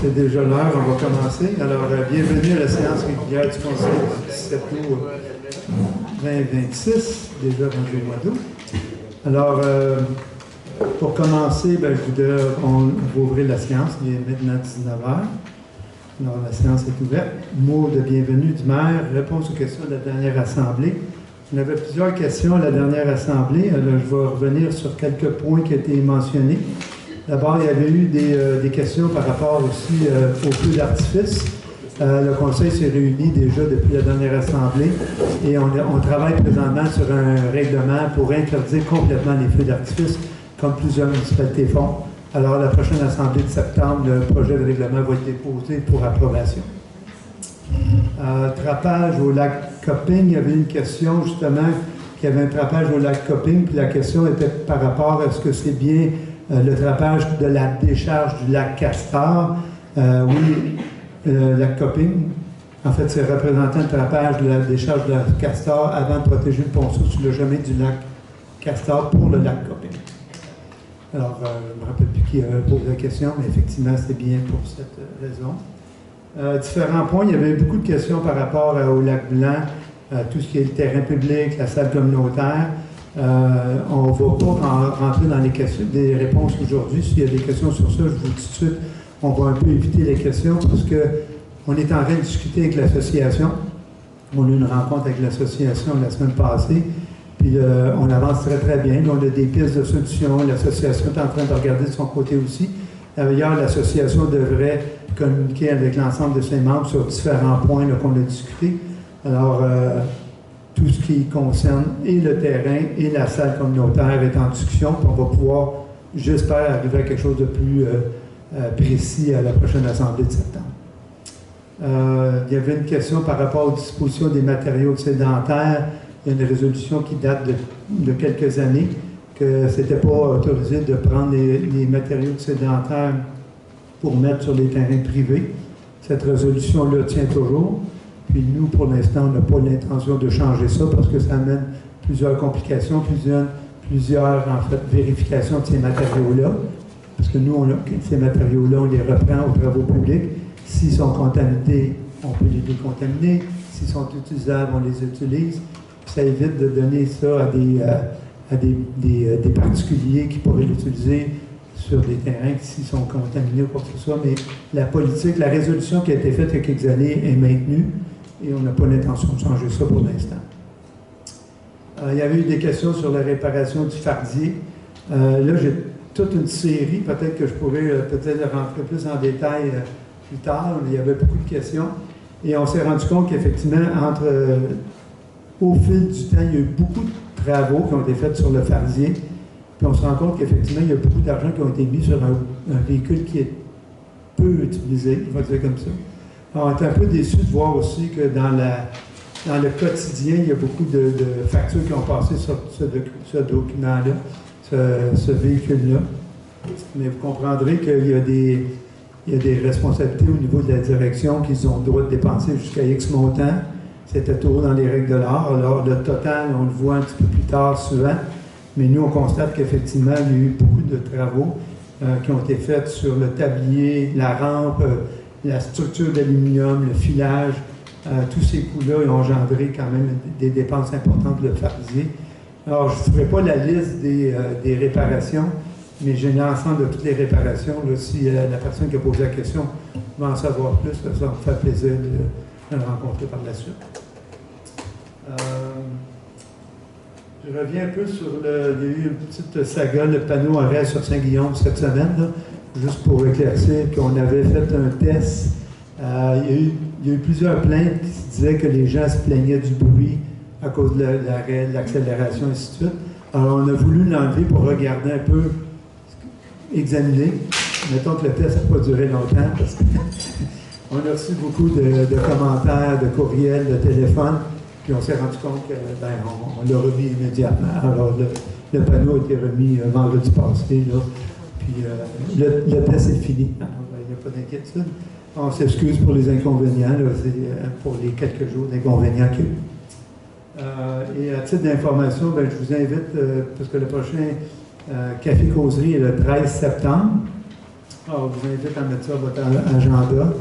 c'est déjà l'heure, on va commencer. Alors, bienvenue à la séance régulière du Conseil du 17 août 2026, déjà rendu au mois d'août. Alors, pour commencer, on va ouvrir la séance, il est maintenant 19h. Alors, la séance est ouverte. Mot de bienvenue du maire, réponse aux questions de la dernière assemblée. On avait plusieurs questions à la dernière assemblée. Alors, je vais revenir sur quelques points qui ont été mentionnés. D'abord, il y avait eu des questions par rapport aussi aux feux d'artifice. Le Conseil s'est réuni déjà depuis la dernière assemblée et on travaille présentement sur un règlement pour interdire complètement les feux d'artifice, comme plusieurs municipalités font. Alors, à la prochaine assemblée de septembre, le projet de règlement va être déposé pour approbation. Trapage au lac Copping, il y avait une question justement qu'il y avait un trapage au lac Copping, puis la question était par rapport à ce que c'est bien le trapage de la décharge du lac Castor. Oui, le lac Copping, en fait, c'est représentant le trapage de la décharge du lac Castor avant de protéger le ponceau sur le chemin du lac Castor pour le lac Copping. Alors, je ne me rappelle plus qui a posé la question, mais effectivement, c'est bien pour cette raison. Différents points, il y avait beaucoup de questions par rapport au lac Blanc, tout ce qui est le terrain public, la salle communautaire. On ne va pas rentrer dans les questions, des réponses aujourd'hui. S'il y a des questions sur ça, je vous dis tout de suite, on va un peu éviter les questions parce qu'on est en train de discuter avec l'association. On a eu une rencontre avec l'association la semaine passée, puis on avance très très bien. On a des pistes de solutions. L'association est en train de regarder de son côté aussi. D'ailleurs, l'association devrait communiquer avec l'ensemble de ses membres sur différents points qu'on a discutés. Alors, tout ce qui concerne et le terrain et la salle communautaire est en discussion. Puis on va pouvoir, j'espère, arriver à quelque chose de plus précis à la prochaine assemblée de septembre. Il y avait une question par rapport aux dispositions des matériaux excédentaires. Il y a une résolution qui date de quelques années que ce n'était pas autorisé de prendre les matériaux excédentaires pour mettre sur les terrains privés. Cette résolution-là tient toujours. Puis nous, pour l'instant, on n'a pas l'intention de changer ça parce que ça amène plusieurs complications, plusieurs en fait, vérifications de ces matériaux-là. Parce que nous, ces matériaux-là, on les reprend aux travaux publics. S'ils sont contaminés, on peut les décontaminer. S'ils sont utilisables, on les utilise. Puis ça évite de donner ça à des particuliers qui pourraient l'utiliser sur des terrains s'ils sont contaminés ou quoi que ce soit. Mais la politique, la résolution qui a été faite il y a quelques années est maintenue. Et on n'a pas l'intention de changer ça pour l'instant. Il y avait eu des questions sur la réparation du fardier. Là, j'ai toute une série, peut-être que je pourrais peut-être rentrer plus en détail plus tard. Il y avait beaucoup de questions. Et on s'est rendu compte qu'effectivement, au fil du temps, il y a eu beaucoup de travaux qui ont été faits sur le fardier. Puis on se rend compte qu'effectivement, il y a beaucoup d'argent qui ont été mis sur un véhicule qui est peu utilisé, on va dire comme ça. Alors, on est un peu déçus de voir aussi que dans le quotidien, il y a beaucoup de factures qui ont passé sur ce document-là, ce véhicule-là. Mais vous comprendrez qu'il y a des responsabilités au niveau de la direction qu'ils ont le droit de dépenser jusqu'à X montant. C'était toujours dans les règles de l'art. Alors, le total, on le voit un petit peu plus tard souvent. Mais nous, on constate qu'effectivement, il y a eu beaucoup de travaux qui ont été faits sur le tablier, la rampe, la structure d'aluminium, le filage, tous ces coûts-là ont engendré quand même des dépenses importantes de le fardier. Alors, je ne ferai pas la liste des réparations, mais j'ai l'ensemble de toutes les réparations. Là, si la personne qui a posé la question va en savoir plus, ça me fait plaisir de le rencontrer par la suite. Je reviens un peu sur il y a eu une petite saga, le panneau horaire sur Saint-Guillaume cette semaine, là, juste pour éclaircir qu'on avait fait un test. Il y a eu plusieurs plaintes qui disaient que les gens se plaignaient du bruit à cause de l'arrêt, de l'accélération, et ainsi de suite. Alors, on a voulu l'enlever pour regarder un peu, examiner. Mettons que le test n'a pas duré longtemps parce qu'on a reçu beaucoup de commentaires, de courriels, de téléphones. Puis on s'est rendu compte qu'on l'a remis immédiatement. Alors, le panneau a été remis vendredi passé. Là. Puis le test est fini. Alors, il n'y a pas d'inquiétude. On s'excuse pour les inconvénients. C'est pour les quelques jours d'inconvénients qu'il y a eu. Et à titre d'information, je vous invite, parce que le prochain Café Causerie est le 13 septembre. Alors, je vous invite à mettre ça à votre agenda.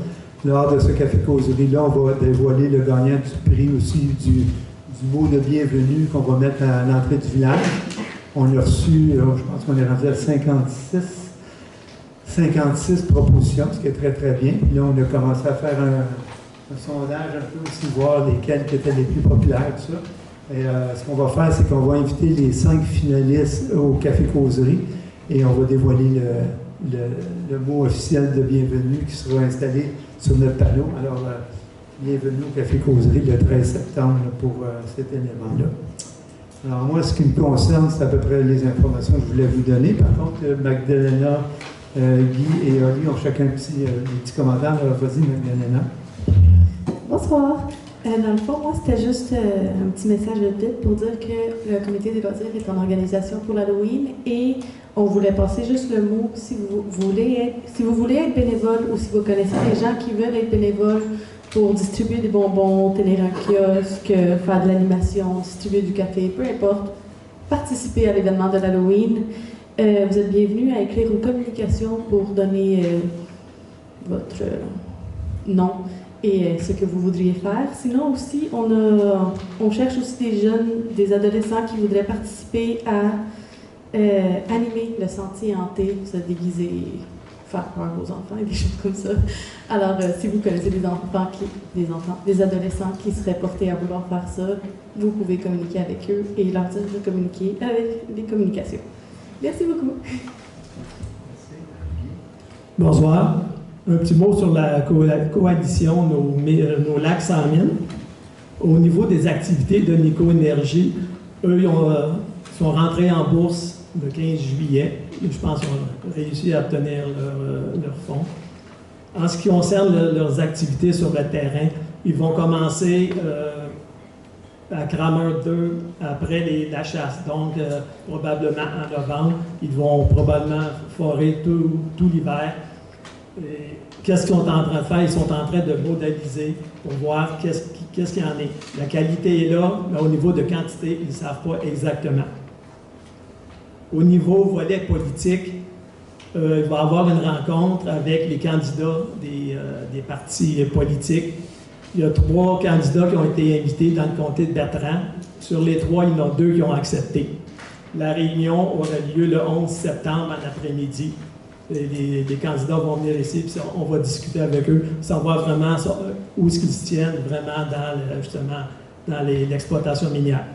Lors de ce café-causerie-là, on va dévoiler le gagnant du prix aussi du mot de bienvenue qu'on va mettre à l'entrée du village. On a reçu, je pense qu'on est rendu à 56 propositions, ce qui est très, très bien. Puis là, on a commencé à faire un sondage un peu aussi, voir lesquels qui étaient les plus populaires, tout ça. Et ce qu'on va faire, c'est qu'on va inviter les 5 finalistes au café-causerie et on va dévoiler le mot officiel de bienvenue qui sera installé sur notre panneau. Alors, bienvenue au café-causerie le 13 septembre pour cet élément-là. Alors, moi, ce qui me concerne, c'est à peu près les informations que je voulais vous donner. Par contre, Magdalena, Guy et Oli ont chacun des petits commentaires. Alors, vas-y, Magdalena. Bonsoir. Dans le fond, moi, c'était juste un petit message vite pour dire que le comité des loisirs est en organisation pour l'Halloween et on voulait passer juste le mot si vous voulez être bénévole ou si vous connaissez des gens qui veulent être bénévoles pour distribuer des bonbons, tenir un kiosque, faire de l'animation, distribuer du café, peu importe, participer à l'événement de l'Halloween. Vous êtes bienvenus à écrire une communication pour donner votre nom et ce que vous voudriez faire. Sinon aussi, on cherche aussi des jeunes, des adolescents qui voudraient participer à animer le sentier hanté, se déguiser, faire peur aux enfants et des choses comme ça. Alors, si vous connaissez des adolescents qui seraient portés à vouloir faire ça, vous pouvez communiquer avec eux et leur dire de communiquer avec les communications. Merci beaucoup. Bonsoir. Un petit mot sur la coalition Nos Lacs sans mine. Au niveau des activités de Nico Énergie, eux, ils sont rentrés en bourse le 15 juillet. Je pense qu'ils ont réussi à obtenir leur fonds. En ce qui concerne leurs activités sur le terrain, ils vont commencer à Kramer 2 après la chasse. Donc, probablement en novembre, ils vont probablement forer tout l'hiver. Qu'est-ce qu'ils sont en train de faire? Ils sont en train de modéliser pour voir qu'est-ce qu'il y en est. La qualité est là, mais au niveau de quantité, ils ne savent pas exactement. Au niveau volet politique, il va y avoir une rencontre avec les candidats des partis politiques. Il y a 3 candidats qui ont été invités dans le comté de Bertrand. Sur les 3, il y en a 2 qui ont accepté. La réunion aura lieu le 11 septembre en après-midi. Les candidats vont venir ici, puis on va discuter avec eux, savoir vraiment où est-ce qu'ils se tiennent vraiment dans l'exploitation minière.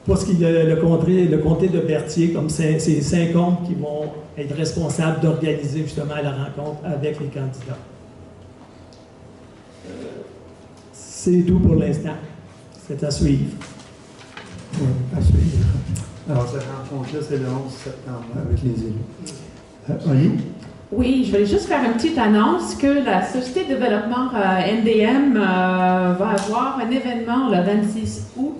Pour ce qui est le comté de Berthier, comme c'est 5 hommes qui vont être responsables d'organiser justement la rencontre avec les candidats. C'est tout pour l'instant. C'est à suivre. Oui, à suivre. Alors, cette rencontre-là, c'est le 11 septembre avec les élus. Oli? Oui, je voulais juste faire une petite annonce que la Société de développement NDM va avoir un événement le 26 août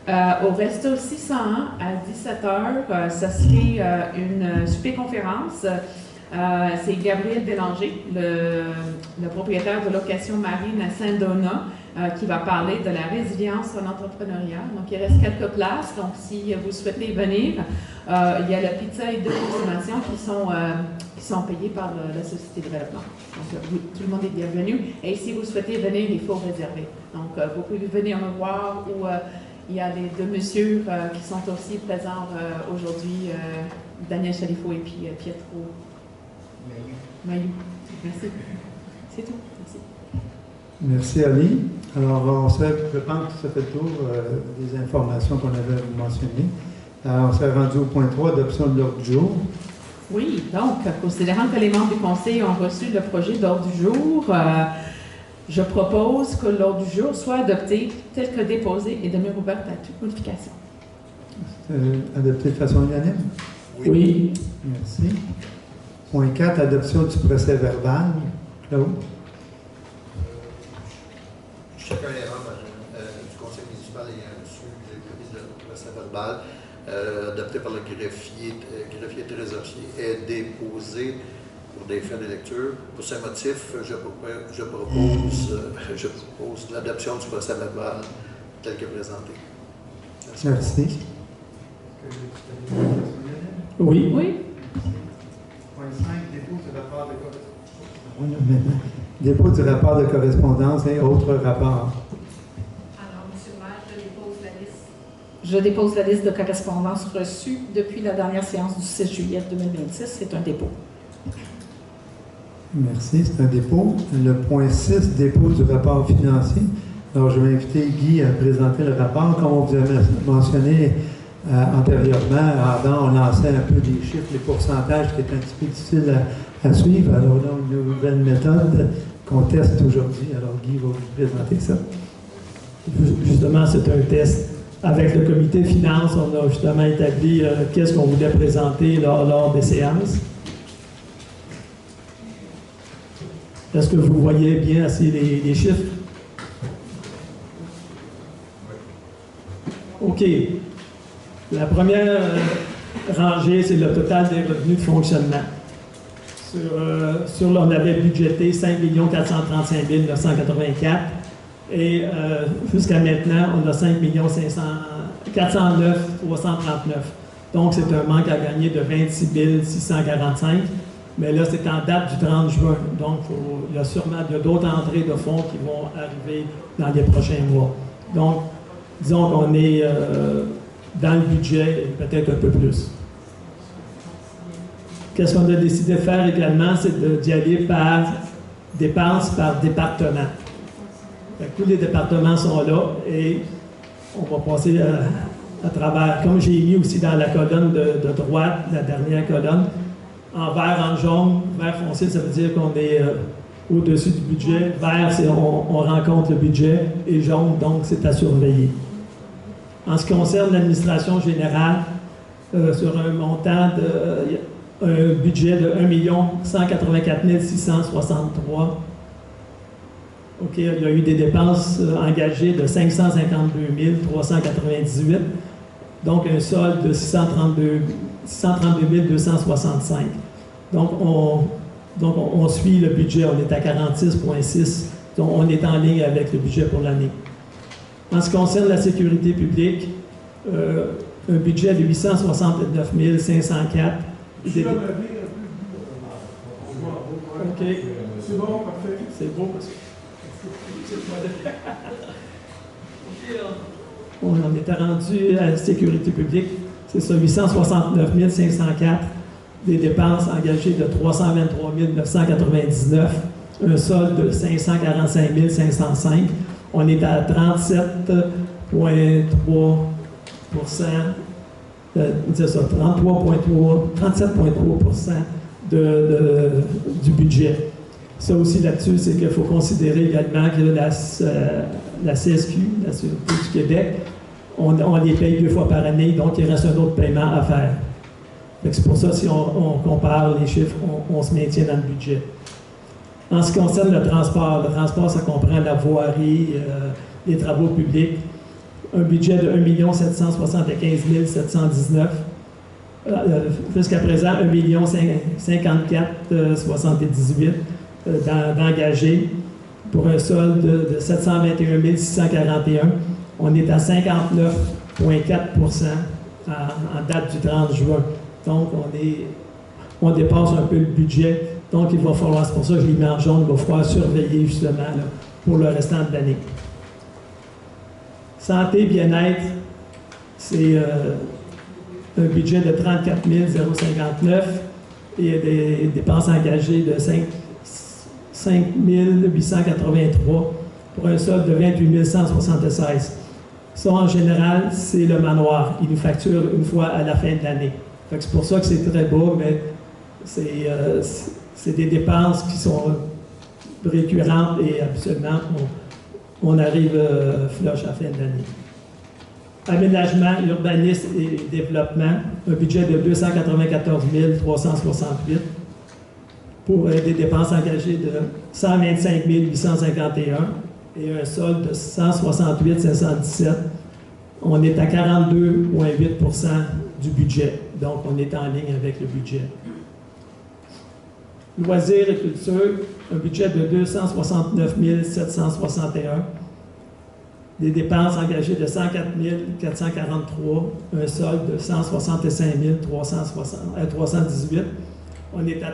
au Resto 601 à 17h. Ça serait une super-conférence. C'est Gabriel Bélanger, le propriétaire de Location Marine à Saint-Donat, qui va parler de la résilience en entrepreneuriat. Donc, il reste quelques places. Donc, si vous souhaitez venir, il y a la pizza et 2 consommations qui sont payées par la Société de développement. Donc, tout le monde est bienvenu. Et si vous souhaitez venir, il faut réserver. Donc, vous pouvez venir me voir ou il y a les 2 messieurs qui sont aussi présents aujourd'hui, Daniel Chalifot et puis Pietro Mayou. Merci. C'est tout. Merci. Merci, Ali. Alors, je pense que ça fait le tour des informations qu'on avait mentionnées. Alors, on s'est rendu au point 3, adoption de l'ordre du jour. Oui, donc, considérant que les membres du Conseil ont reçu le projet d'ordre du jour, je propose que l'ordre du jour soit adopté tel que déposé et demeure ouverte à toute modification. Adopté de façon unanime? Oui. Merci. Point 4, adoption du procès verbal. Claude? Chacun des membres du conseil municipal ayant reçu le copie de procès verbal adopté par le greffier trésorier est déposé pour des fins de lecture. Pour ce motif, je propose l'adoption du procès verbal tel que présenté. Merci. Oui. Oui. Point 5, dépôt du rapport de correspondance. Dépôt du rapport de correspondance et autres rapports. Alors, M. le maire, je dépose la liste de correspondance reçue depuis la dernière séance du 6 juillet 2026. C'est un dépôt. Merci, c'est un dépôt. Le point 6, dépôt du rapport financier. Alors, je vais inviter Guy à présenter le rapport. Comme on vous a mentionné antérieurement, Adam, on lançait un peu des chiffres, les pourcentages qui étaient un petit peu difficiles à suivre. Alors là, on a une nouvelle méthode qu'on teste aujourd'hui. Alors, Guy va vous présenter ça. Justement, c'est un test. Avec le comité finance, on a justement établi qu'est-ce qu'on voulait présenter lors des séances. Est-ce que vous voyez bien assez les chiffres? OK. La première rangée, c'est le total des revenus de fonctionnement. Sur là, on avait budgété 5 435 984 et jusqu'à maintenant, on a 5 409 339. Donc, c'est un manque à gagner de 26 645. Mais là, c'est en date du 30 juin. Donc, il y a d'autres entrées de fonds qui vont arriver dans les prochains mois. Donc, disons qu'on est dans le budget et peut-être un peu plus. Qu'est-ce qu'on a décidé de faire également, c'est d'y aller par dépenses par département. Tous les départements sont là et on va passer à travers, comme j'ai mis aussi dans la colonne de droite, la dernière colonne, en vert, en jaune, vert foncé, ça veut dire qu'on est au-dessus du budget. Vert, c'est on rencontre le budget. Et jaune, donc, c'est à surveiller. En ce qui concerne l'administration générale, sur un montant un budget de 1 184 663. OK, il y a eu des dépenses engagées de 552 398. Donc, un solde de 632 265. Donc, on suit le budget, on est à 46,6. Donc, on est en ligne avec le budget pour l'année. En ce qui concerne la sécurité publique, un budget de 869 504. OK. C'est bon, parfait. C'est beau parce que on en était rendu à la sécurité publique. C'est ça, 869 504, des dépenses engagées de 323 999, un solde de 545 505. On est à 37,3%, c'est ça, 37,3% du budget. Ça aussi là-dessus, c'est qu'il faut considérer également que la CSQ, la Sûreté du Québec, on les paye 2 fois par année, donc il reste un autre paiement à faire. C'est pour ça, si on compare les chiffres, on se maintient dans le budget. En ce qui concerne le transport, ça comprend la voirie, les travaux publics, un budget de 1 775 719. Jusqu'à présent, 1 54 78 d'engagés pour un solde de 721 641. On est à 59,4% en date du 30 juin. Donc, on dépasse un peu le budget. Donc, il va falloir, c'est pour ça que je l'ai mis en jaune, il va falloir surveiller justement là, pour le restant de l'année. Santé, bien-être, c'est un budget de 34 059 et des dépenses engagées de 5 883 pour un solde de 28 176. Ça, en général, c'est le manoir. Il nous facture une fois à la fin de l'année. C'est pour ça que c'est très bas, mais c'est des dépenses qui sont récurrentes et habituellement, on arrive flush à la fin de l'année. Aménagement, urbanisme et développement, un budget de 294 368 pour des dépenses engagées de 125 851 et un solde de 168 517. On est à 42,8% du budget. Donc, on est en ligne avec le budget. Loisirs et culture, un budget de 269 761. Des dépenses engagées de 104 443. Un solde de 165 318. On est à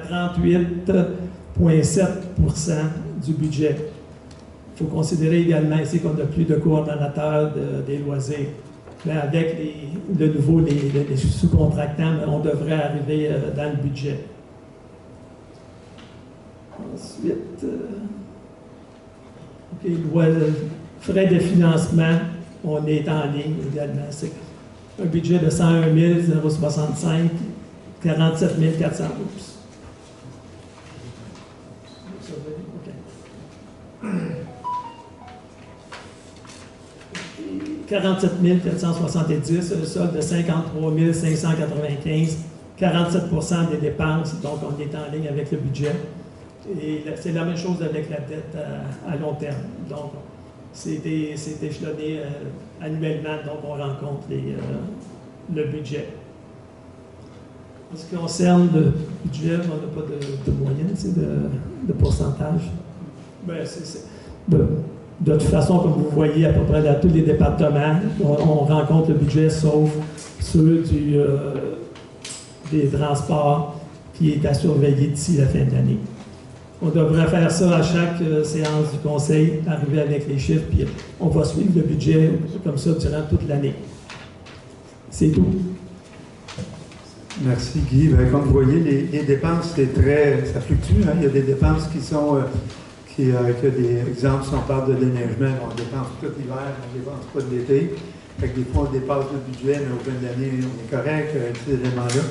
38,7% du budget. Il faut considérer également ici qu'on n'a plus de coordonnateurs des loisirs. Mais avec de nouveau les sous-contractants, on devrait arriver dans le budget. Ensuite, frais de financement, on est en ligne également. C'est un budget de 101 065, 47 400. Oups. 47 470, un solde de 53 595, 47% des dépenses, donc on est en ligne avec le budget. Et c'est la même chose avec la dette à long terme. Donc, c'est échelonné annuellement, donc on rencontre le budget. En ce qui concerne le budget, on n'a pas de moyenne, c'est de pourcentage. Ben, de toute façon, comme vous voyez, à peu près dans tous les départements, on rencontre le budget, sauf ceux des transports qui est à surveiller d'ici la fin de l'année. On devrait faire ça à chaque séance du conseil, arriver avec les chiffres, puis on va suivre le budget comme ça durant toute l'année. C'est tout. Merci Guy. Bien, comme vous voyez, les dépenses, ça fluctue. Hein? Il y a des dépenses qui sont, que des exemples, si on parle de déneigement, on dépense tout l'hiver, on ne dépense pas de l'été. Fait que des fois, on dépasse le budget, mais au fin de l'année, on est correct avec ces éléments-là.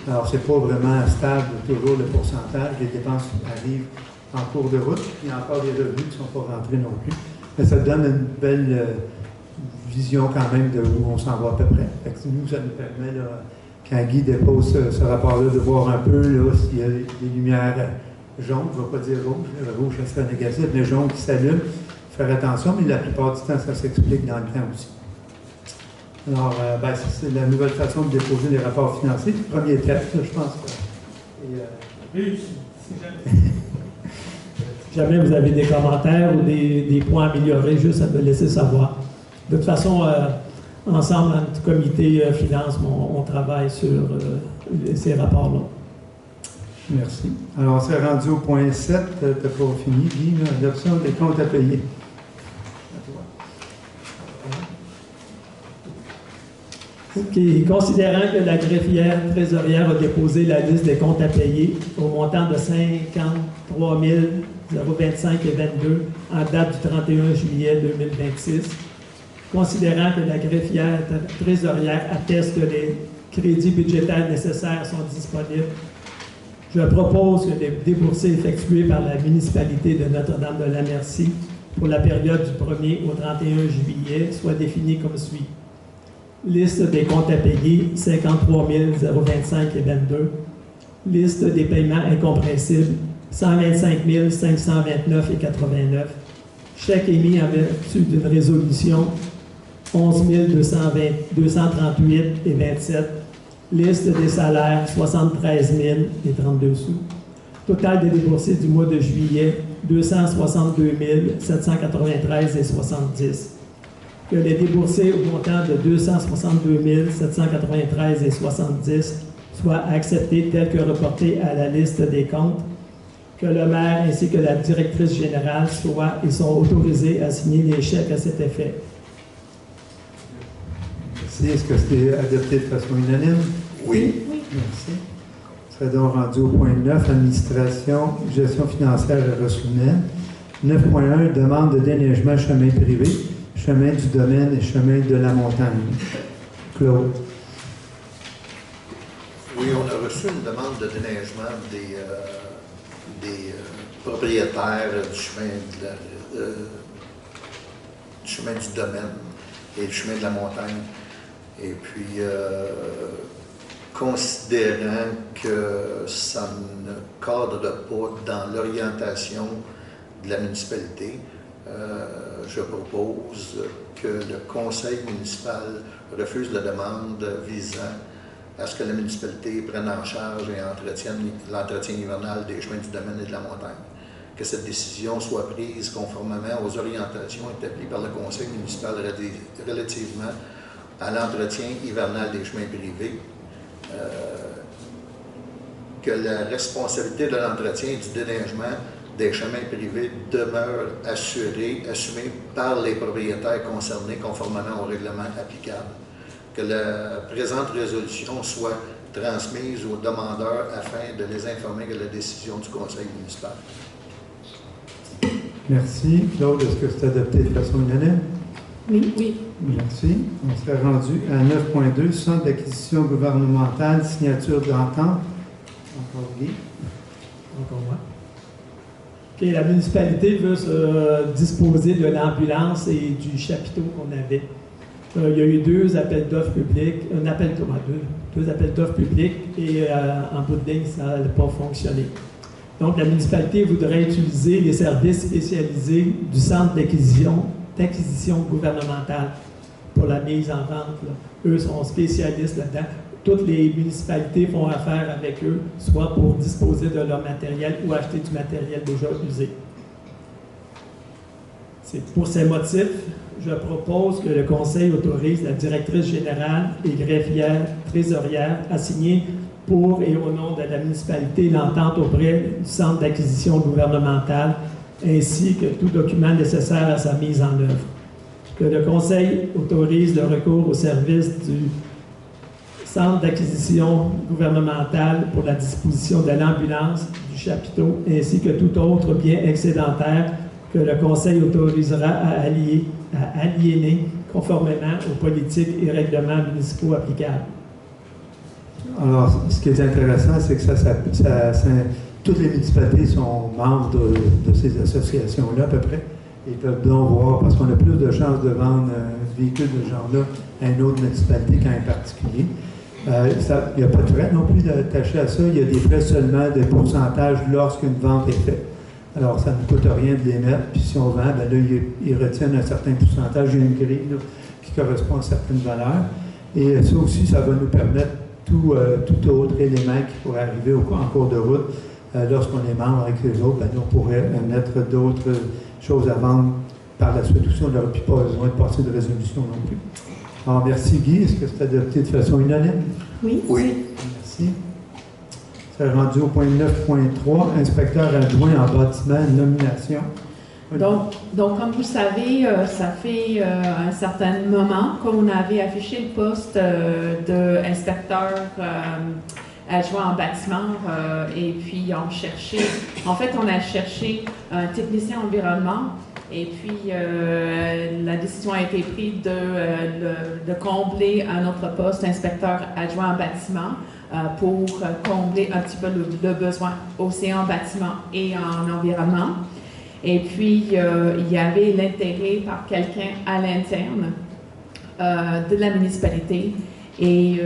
Alors, c'est pas vraiment stable toujours le pourcentage. Les dépenses arrivent en cours de route, puis il y a encore des revenus qui ne sont pas rentrés non plus. Mais ça donne une belle vision quand même de où on s'en va à peu près. Fait que nous, ça nous permet, là, quand Guy dépose ce rapport-là, de voir un peu s'il y a des lumières jaunes, je ne vais pas dire rouge, le rouge, ça serait négatif, mais jaunes qui s'allument, faire attention, mais la plupart du temps, ça s'explique dans le temps aussi. Alors, c'est la nouvelle façon de déposer les rapports financiers. Le premier test, je pense. Si jamais vous avez des commentaires ou des points améliorés, juste à me laisser savoir. De toute façon, ensemble, dans notre comité finance, on travaille sur ces rapports-là. Merci. Alors, on s'est rendu au point 7. Tu n'as pas fini, Guy, l'adoption des comptes à payer. OK. Considérant que la greffière trésorière a déposé la liste des comptes à payer au montant de 53 025 et 22 en date du 31 juillet 2026, considérant que la greffière trésorière atteste que les crédits budgétaires nécessaires sont disponibles, je propose que les déboursés effectués par la municipalité de Notre-Dame-de-la-Merci pour la période du 1er au 31 juillet soient définis comme suit. Liste des comptes à payer, 53 025 et 22. Liste des paiements incompressibles, 125 529 et 89. Chèque émis en vertu d'une résolution, 11 238 et 27. Liste des salaires, 73 000 et 32 sous. Total des déboursés du mois de juillet, 262 793 et 70. Que les déboursés au montant de 262 793 et 70 soient acceptés tels que reportés à la liste des comptes, que le maire ainsi que la directrice générale soient et sont autorisés à signer des chèques à cet effet. Merci. Est-ce que c'était adopté de façon unanime? Oui. Merci. On serait donc rendu au point 9, administration, gestion financière et ressources humaines. 9.1, demande de déneigement chemin privé, chemin du domaine et chemin de la montagne. Claude. Oui, on a reçu une demande de déneigement des propriétaires du chemin du domaine et du chemin de la montagne. Et puis, considérant que ça ne cadre pas dans l'orientation de la municipalité, je propose que le conseil municipal refuse la demande visant à ce que la municipalité prenne en charge et entretienne l'entretien hivernal des chemins du domaine et de la montagne. Que cette décision soit prise conformément aux orientations établies par le conseil municipal relativement à l'entretien hivernal des chemins privés que la responsabilité de l'entretien et du déneigement des chemins privés demeure assumée par les propriétaires concernés conformément au règlement applicable. Que la présente résolution soit transmise aux demandeurs afin de les informer de la décision du conseil municipal. Merci. Claude, est-ce que c'est adopté de façon unanime? Oui. Oui. Merci. On serait rendu à 9.2, Centre d'acquisition gouvernementale, signature d'entente. Encore Guy. Encore moi. OK, la municipalité veut se disposer de l'ambulance et du chapiteau qu'on avait. Il y a eu deux appels d'offres publics, deux appels d'offres publics et en bout de ligne, ça n'a pas fonctionné. Donc, la municipalité voudrait utiliser les services spécialisés du centre d'acquisition gouvernementale pour la mise en vente. Là. Eux sont spécialistes là-dedans. Toutes les municipalités font affaire avec eux, soit pour disposer de leur matériel ou acheter du matériel déjà usé. C'est pour ces motifs, je propose que le Conseil autorise la directrice générale et greffière trésorière à signer pour et au nom de la municipalité l'entente auprès du Centre d'acquisition gouvernementale ainsi que tout document nécessaire à sa mise en œuvre. Que le Conseil autorise le recours au service du Centre d'acquisition gouvernementale pour la disposition de l'ambulance, du chapiteau ainsi que tout autre bien excédentaire que le Conseil autorisera à aliéner conformément aux politiques et règlements municipaux applicables. Alors, ce qui est intéressant, c'est que toutes les municipalités sont membres de ces associations-là, à peu près. Ils peuvent donc voir, parce qu'on a plus de chances de vendre un véhicule de ce genre-là à une autre municipalité qu'à un particulier. Il n'y a pas de frais non plus attaché à ça. Il y a des frais seulement de pourcentage lorsqu'une vente est faite. Alors, ça ne coûte rien de les mettre. Puis si on vend, bien là, ils retiennent un certain pourcentage. Il y a une grille là, qui correspond à certaines valeurs. Et ça aussi, ça va nous permettre tout autre élément qui pourrait arriver en cours de route. Lorsqu'on est membre avec les autres, bien, on pourrait mettre d'autres choses à vendre par la suite aussi. On n'aurait plus pas besoin de passer de résolution non plus. Alors, merci Guy. Est-ce que c'est adopté de façon unanime? Oui. Oui. Merci. C'est rendu au point 9.3, inspecteur adjoint en bâtiment, nomination. Donc, comme vous savez, ça fait un certain moment qu'on avait affiché le poste d'inspecteur adjoint en bâtiment et puis on a cherché un technicien environnement et puis la décision a été prise de combler un autre poste inspecteur adjoint en bâtiment pour combler un petit peu le besoin aussi en bâtiment et en environnement. Et puis, il y avait l'intérêt par quelqu'un à l'interne de la municipalité. Et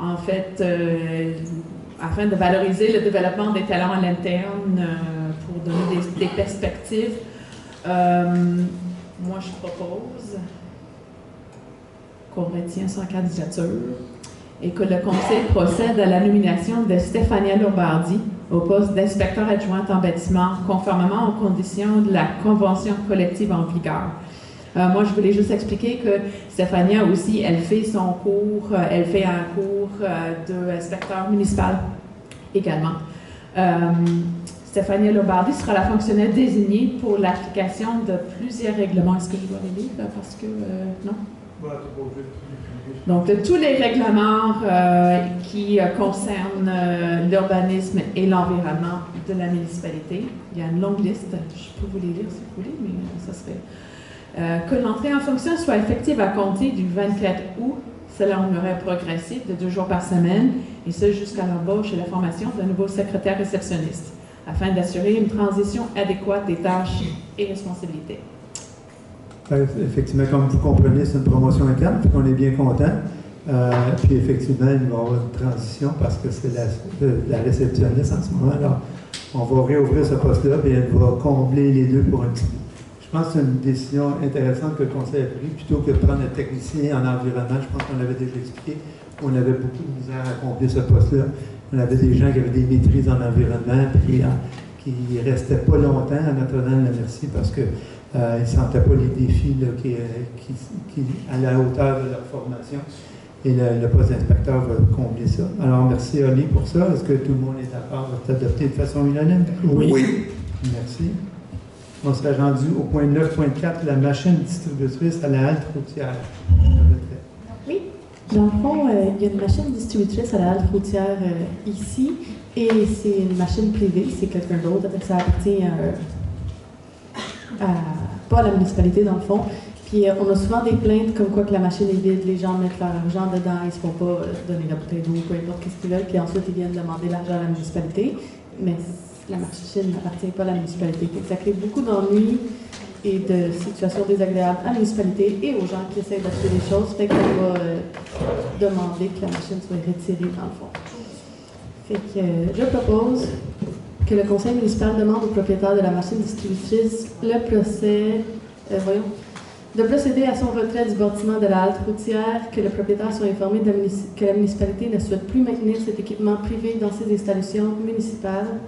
en fait, afin de valoriser le développement des talents à l'interne pour donner des perspectives, moi, je propose qu'on retienne sa candidature et que le conseil procède à la nomination de Stéphania Lombardi au poste d'inspecteur adjointe en bâtiment, conformément aux conditions de la convention collective en vigueur. Moi, je voulais juste expliquer que Stéphania aussi, elle fait son cours, elle fait un cours d'inspecteur municipal également. Stéphania Lombardi sera la fonctionnaire désignée pour l'application de plusieurs règlements. Est-ce que je dois les lire? Parce que, non? Donc, de tous les règlements qui concernent l'urbanisme et l'environnement de la municipalité. Il y a une longue liste. Je peux vous les lire si vous voulez, mais ça serait... que l'entrée en fonction soit effective à compter du 24 août, cela en aurait progressif de 2 jours par semaine, et ce jusqu'à l'embauche et la formation d'un nouveau secrétaire réceptionniste, afin d'assurer une transition adéquate des tâches et responsabilités. Effectivement, comme vous comprenez, c'est une promotion interne, donc on est bien content. Puis effectivement, il va y avoir une transition parce que c'est la réceptionniste en ce moment. Alors, on va réouvrir ce poste-là et elle va combler les deux pour un petit peu. Je pense que c'est une décision intéressante que le Conseil a prise, plutôt que de prendre un technicien en environnement. Je pense qu'on l'avait déjà expliqué. On avait beaucoup de misère à combler ce poste-là. On avait des gens qui avaient des maîtrises en environnement puis qui ne restaient pas longtemps à Notre-Dame-la-Merci parce que ils ne sentaient pas les défis là, qui à la hauteur de leur formation. et le poste d'inspecteur va combler ça. Alors, merci Oli pour ça. Est-ce que tout le monde est d'accord de s'adopter de façon unanime? Oui. Merci. On serait rendu au point 9.4, la machine distributrice à la halte routière. Oui. Dans le fond, il y a une machine distributrice à la halte routière ici, et c'est une machine privée, c'est quelqu'un d'autre, ça appartient pas à la municipalité dans le fond. Puis on a souvent des plaintes comme quoi que la machine est vide, les gens mettent leur argent dedans, ils ne se font pas donner la bouteille d'eau, peu importe ce qu'ils veulent, puis ensuite ils viennent demander l'argent à la municipalité, mais la machine n'appartient pas à la municipalité. Ça crée beaucoup d'ennuis et de situations désagréables à la municipalité et aux gens qui essaient d'acheter des choses, fait qu'on va demander que la machine soit retirée dans le fond. Fait que je propose que le conseil municipal demande au propriétaire de la machine distributrice de procéder à son retrait du bâtiment de la halte routière, que le propriétaire soit informé que la municipalité ne souhaite plus maintenir cet équipement privé dans ses installations municipales,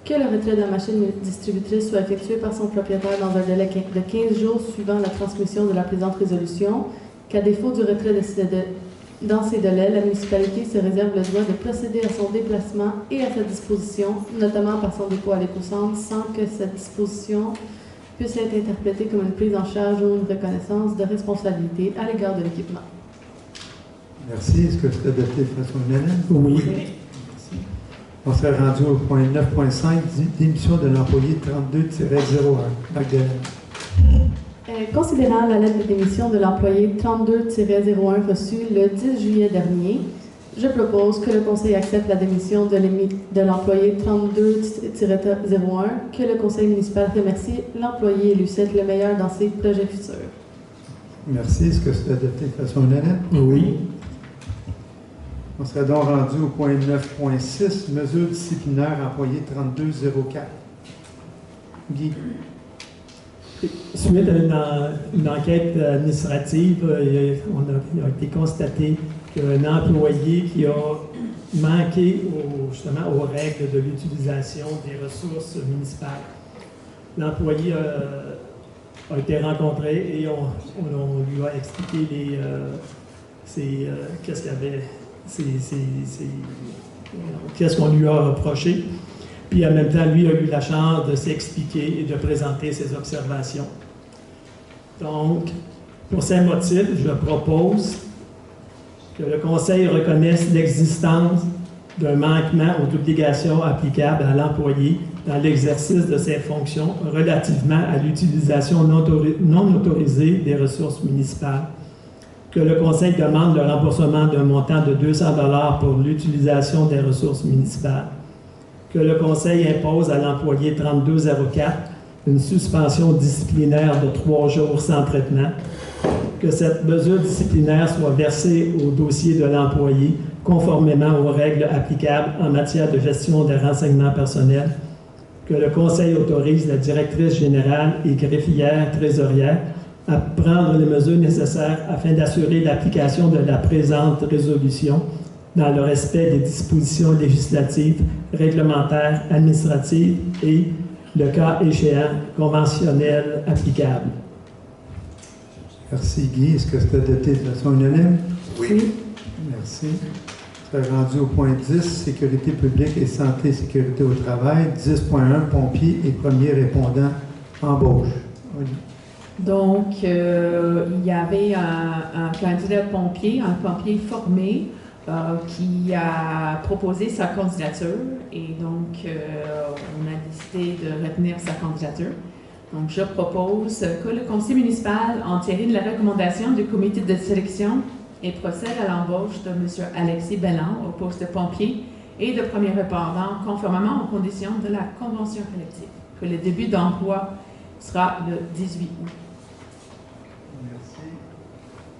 que le retrait de la machine distributrice soit effectué par son propriétaire dans un délai de 15 jours suivant la transmission de la présente résolution, qu'à défaut du retrait dans ces délais, la municipalité se réserve le droit de procéder à son déplacement et à sa disposition, notamment par son dépôt à l'écocentre, sans que cette disposition puisse être interprétée comme une prise en charge ou une reconnaissance de responsabilité à l'égard de l'équipement. Merci. Est-ce que c'est adopté de façon unanime? Oui. Merci. On serait rendu au point 9.5, démission de l'employé 32-01. Magdalene. Considérant la lettre de démission de l'employé 32-01 reçue le 10 juillet dernier, je propose que le Conseil accepte la démission de l'employé 32-01, que le Conseil municipal remercie l'employé et lui souhaite le meilleur dans ses projets futurs. Merci. Est-ce que c'est adopté de façon unanime? Oui. On serait donc rendu au point 9.6, mesures disciplinaires employé 32-04. Guy. Suite à une enquête administrative, il a été constaté qu'un employé qui a manqué justement aux règles de l'utilisation des ressources municipales. L'employé a été rencontré et on lui a expliqué qu'est-ce qu'il y avait, qu'est-ce qu'on lui a reproché. Puis en même temps, lui a eu la chance de s'expliquer et de présenter ses observations. Donc, pour ces motifs, je propose que le Conseil reconnaisse l'existence d'un manquement aux obligations applicables à l'employé dans l'exercice de ses fonctions relativement à l'utilisation non autorisée des ressources municipales, que le Conseil demande le remboursement d'un montant de 200 $ pour l'utilisation des ressources municipales, que le Conseil impose à l'employé 3204 une suspension disciplinaire de 3 jours sans traitement, que cette mesure disciplinaire soit versée au dossier de l'employé conformément aux règles applicables en matière de gestion des renseignements personnels, que le Conseil autorise la directrice générale et greffière trésorière à prendre les mesures nécessaires afin d'assurer l'application de la présente résolution dans le respect des dispositions législatives, réglementaires, administratives et, le cas échéant, conventionnelles applicables. Merci Guy. Est-ce que c'est adopté de façon unanime? Oui. Merci. On serait rendu au point 10, sécurité publique et santé et sécurité au travail. 10.1, pompiers et premiers répondants embauche. Oui. Donc, il y avait un candidat pompier, un pompier formé, qui a proposé sa candidature et donc on a décidé de retenir sa candidature. Donc, je propose que le conseil municipal entérine la recommandation du comité de sélection et procède à l'embauche de M. Alexis Belland au poste de pompier et de premier répondant conformément aux conditions de la convention collective, que le début d'emploi sera le 18 août. Merci.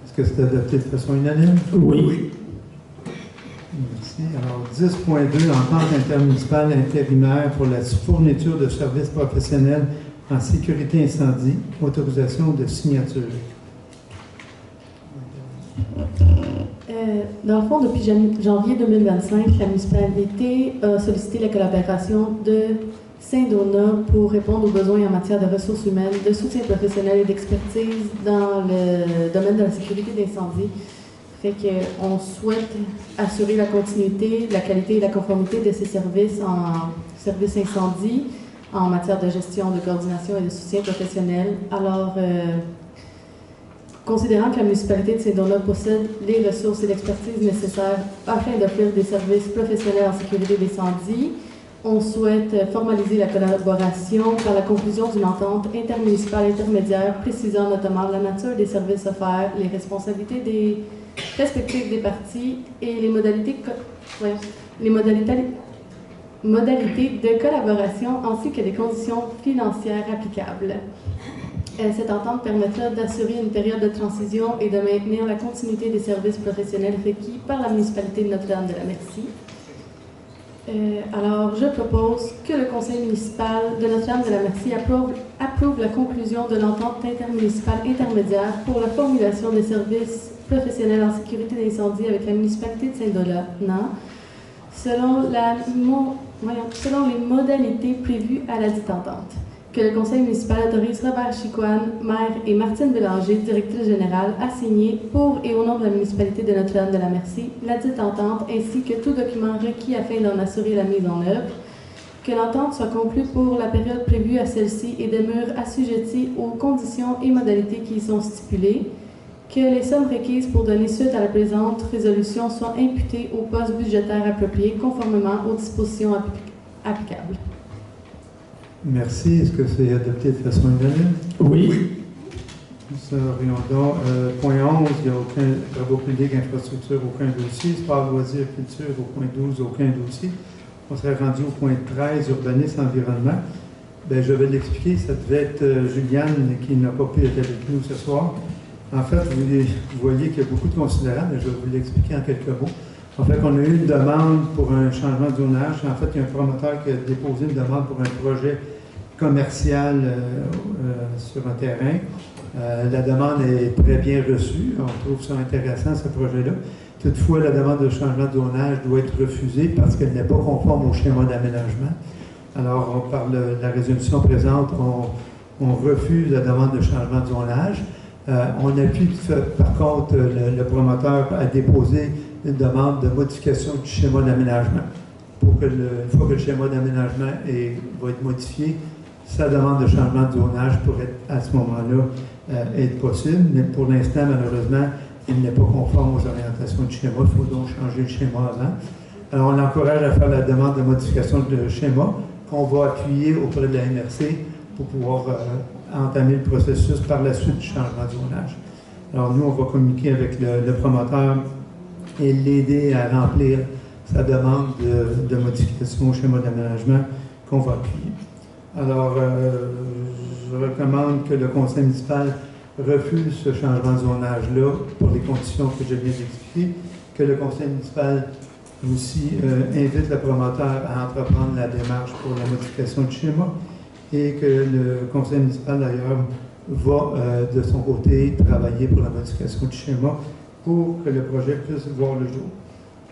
Est-ce que c'est adopté de façon unanime? Oui. Merci. Alors, 10.2, entente intermunicipale intérimaire pour la fourniture de services professionnels en sécurité incendie, autorisation de signature. Dans le fond, depuis janvier 2025, la municipalité a sollicité la collaboration de Saint-Donat pour répondre aux besoins en matière de ressources humaines, de soutien professionnel et d'expertise dans le domaine de la sécurité d'incendie. Fait qu'on souhaite assurer la continuité, la qualité et la conformité de ces services en services incendie, en matière de gestion, de coordination et de soutien professionnel. Alors, considérant que la municipalité de Saint-Donat possède les ressources et l'expertise nécessaires afin d'offrir des services professionnels en sécurité d'incendie, on souhaite formaliser la collaboration par la conclusion d'une entente intermunicipale intermédiaire précisant notamment la nature des services offerts, les responsabilités respectives des parties et les modalités de collaboration ainsi que les conditions financières applicables. Cette entente permettra d'assurer une période de transition et de maintenir la continuité des services professionnels requis par la municipalité de Notre-Dame-de-la-Merci. Alors, je propose que le conseil municipal de Notre-Dame-de-la-Merci approuve la conclusion de l'entente intermunicipale intermédiaire pour la formulation des services professionnels en sécurité d'incendie avec la municipalité de Saint-Donat, selon les modalités prévues à la dite entente. Que le conseil municipal autorise Robert Chicoine, maire, et Martine Bélanger, directrice générale, à signer pour et au nom de la municipalité de Notre-Dame-de-la-Merci la dite entente ainsi que tout document requis afin d'en assurer la mise en œuvre. Que l'entente soit conclue pour la période prévue à celle-ci et demeure assujettie aux conditions et modalités qui y sont stipulées. Que les sommes requises pour donner suite à la présente résolution soient imputées au poste budgétaire approprié conformément aux dispositions applicables. Merci. Est-ce que c'est adopté de façon unanime? Oui. Nous orientons. Point 11, il n'y a aucun travaux publics, infrastructure, aucun dossier. Sport, loisirs, culture, au point 12, aucun dossier. On serait rendu au point 13, urbanisme, environnement. Bien, je vais l'expliquer. Ça devait être Juliane qui n'a pas pu être avec nous ce soir. En fait, vous voyez qu'il y a beaucoup de considérables, mais je vais vous l'expliquer en quelques mots. En fait, on a eu une demande pour un changement de zonage. En fait, il y a un promoteur qui a déposé une demande pour un projet commercial sur un terrain. La demande est très bien reçue. On trouve ça intéressant, ce projet-là. Toutefois, la demande de changement de zonage doit être refusée parce qu'elle n'est pas conforme au schéma d'aménagement. Alors, par la résolution présente, on refuse la demande de changement de zonage. On appuie, par contre, le promoteur à déposer une demande de modification du schéma d'aménagement. Pour que une fois que le schéma d'aménagement va être modifié, sa demande de changement de zonage pourrait à ce moment-là être possible, mais pour l'instant, malheureusement, il n'est pas conforme aux orientations du schéma. Il faut donc changer le schéma avant. Alors, on l'encourage à faire la demande de modification de schéma qu'on va appuyer auprès de la MRC pour pouvoir entamer le processus par la suite du changement de zonage. Alors, nous, on va communiquer avec le promoteur et l'aider à remplir sa demande de modification au schéma d'aménagement qu'on va appuyer. Alors, je recommande que le conseil municipal refuse ce changement de zonage-là pour les conditions que je viens d'expliquer, que le conseil municipal aussi invite le promoteur à entreprendre la démarche pour la modification du schéma et que le conseil municipal, d'ailleurs, va de son côté travailler pour la modification du schéma pour que le projet puisse voir le jour.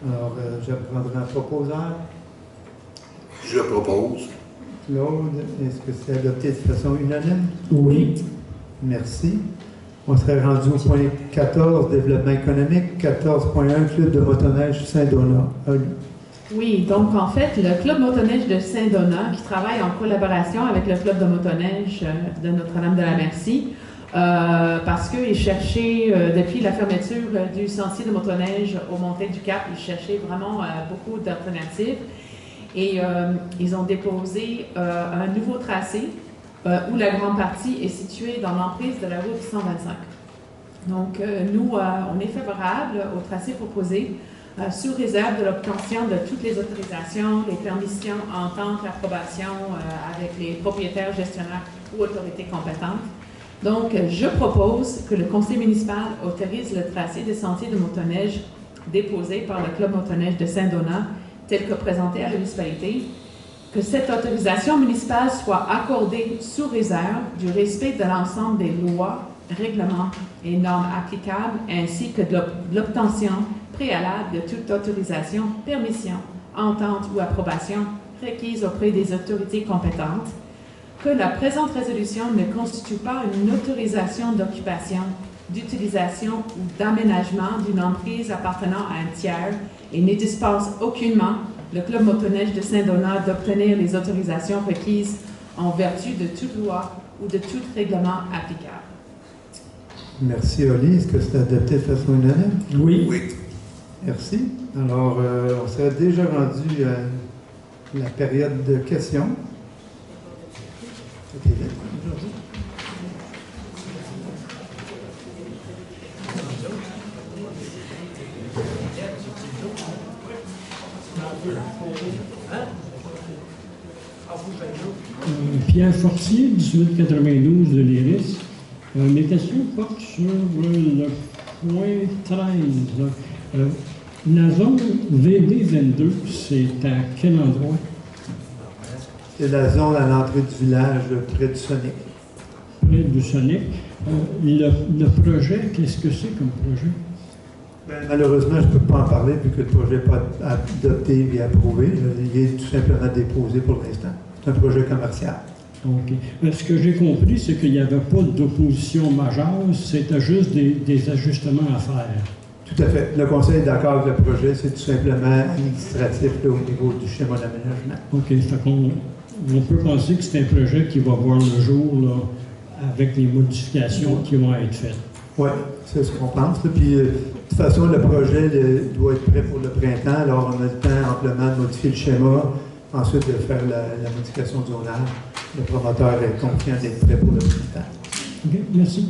Alors, je prendrai un proposeur. Je propose. Claude, est-ce que c'est adopté de façon unanime? Oui. Merci. On serait rendu au point 14, développement économique, 14.1, club de motoneige Saint-Donat. Oui, donc en fait, le club motoneige de Saint-Donat, qui travaille en collaboration avec le club de motoneige de Notre-Dame-de-la-Merci, parce qu'ils cherchaient, depuis la fermeture du sentier de motoneige au Montée du Cap, ils cherchaient vraiment beaucoup d'alternatives. Et ils ont déposé un nouveau tracé où la grande partie est située dans l'emprise de la route 125. Donc, nous, on est favorable au tracé proposé, sous réserve de l'obtention de toutes les autorisations, les permissions, ententes, approbations avec les propriétaires, gestionnaires ou autorités compétentes. Donc, je propose que le conseil municipal autorise le tracé des sentiers de motoneige déposé par le club motoneige de Saint-Donat, tel que présenté à la municipalité, que cette autorisation municipale soit accordée sous réserve du respect de l'ensemble des lois, règlements et normes applicables, ainsi que de l'obtention préalable de toute autorisation, permission, entente ou approbation requise auprès des autorités compétentes, que la présente résolution ne constitue pas une autorisation d'occupation d'utilisation ou d'aménagement d'une emprise appartenant à un tiers et ne dispense aucunement le Club motoneige de Saint-Donat d'obtenir les autorisations requises en vertu de toute loi ou de tout règlement applicable. Merci, Oli. Est-ce que c'est adopté de façon unanime? Oui. Oui. Merci. Alors, on serait déjà rendu à la période de questions. C'était vite aujourd'hui. Pierre Fortier, 1892 de l'Iris. Mes questions portent sur le point 13. La zone VD22, c'est à quel endroit? C'est la zone à l'entrée du village, près du Sonic. Près du Sonic. Le projet, qu'est-ce que c'est comme projet? Ben, malheureusement, je ne peux pas en parler vu que le projet n'est pas adopté et approuvé. Il est tout simplement déposé pour l'instant. C'est un projet commercial. OK. Ce que j'ai compris, c'est qu'il n'y avait pas d'opposition majeure, c'était juste des ajustements à faire. Tout à fait. Le conseil est d'accord avec le projet, c'est tout simplement administratif là, au niveau du schéma d'aménagement. OK. Fait qu'on on peut penser que c'est un projet qui va voir le jour là, avec les modifications qui vont être faites. Oui, c'est ce qu'on pense. Là. Puis, de toute façon, le projet doit être prêt pour le printemps. Alors, on a le temps amplement de modifier le schéma, ensuite de faire la modification du zonage. Le promoteur est confiant d'être prêt pour le printemps. OK, merci.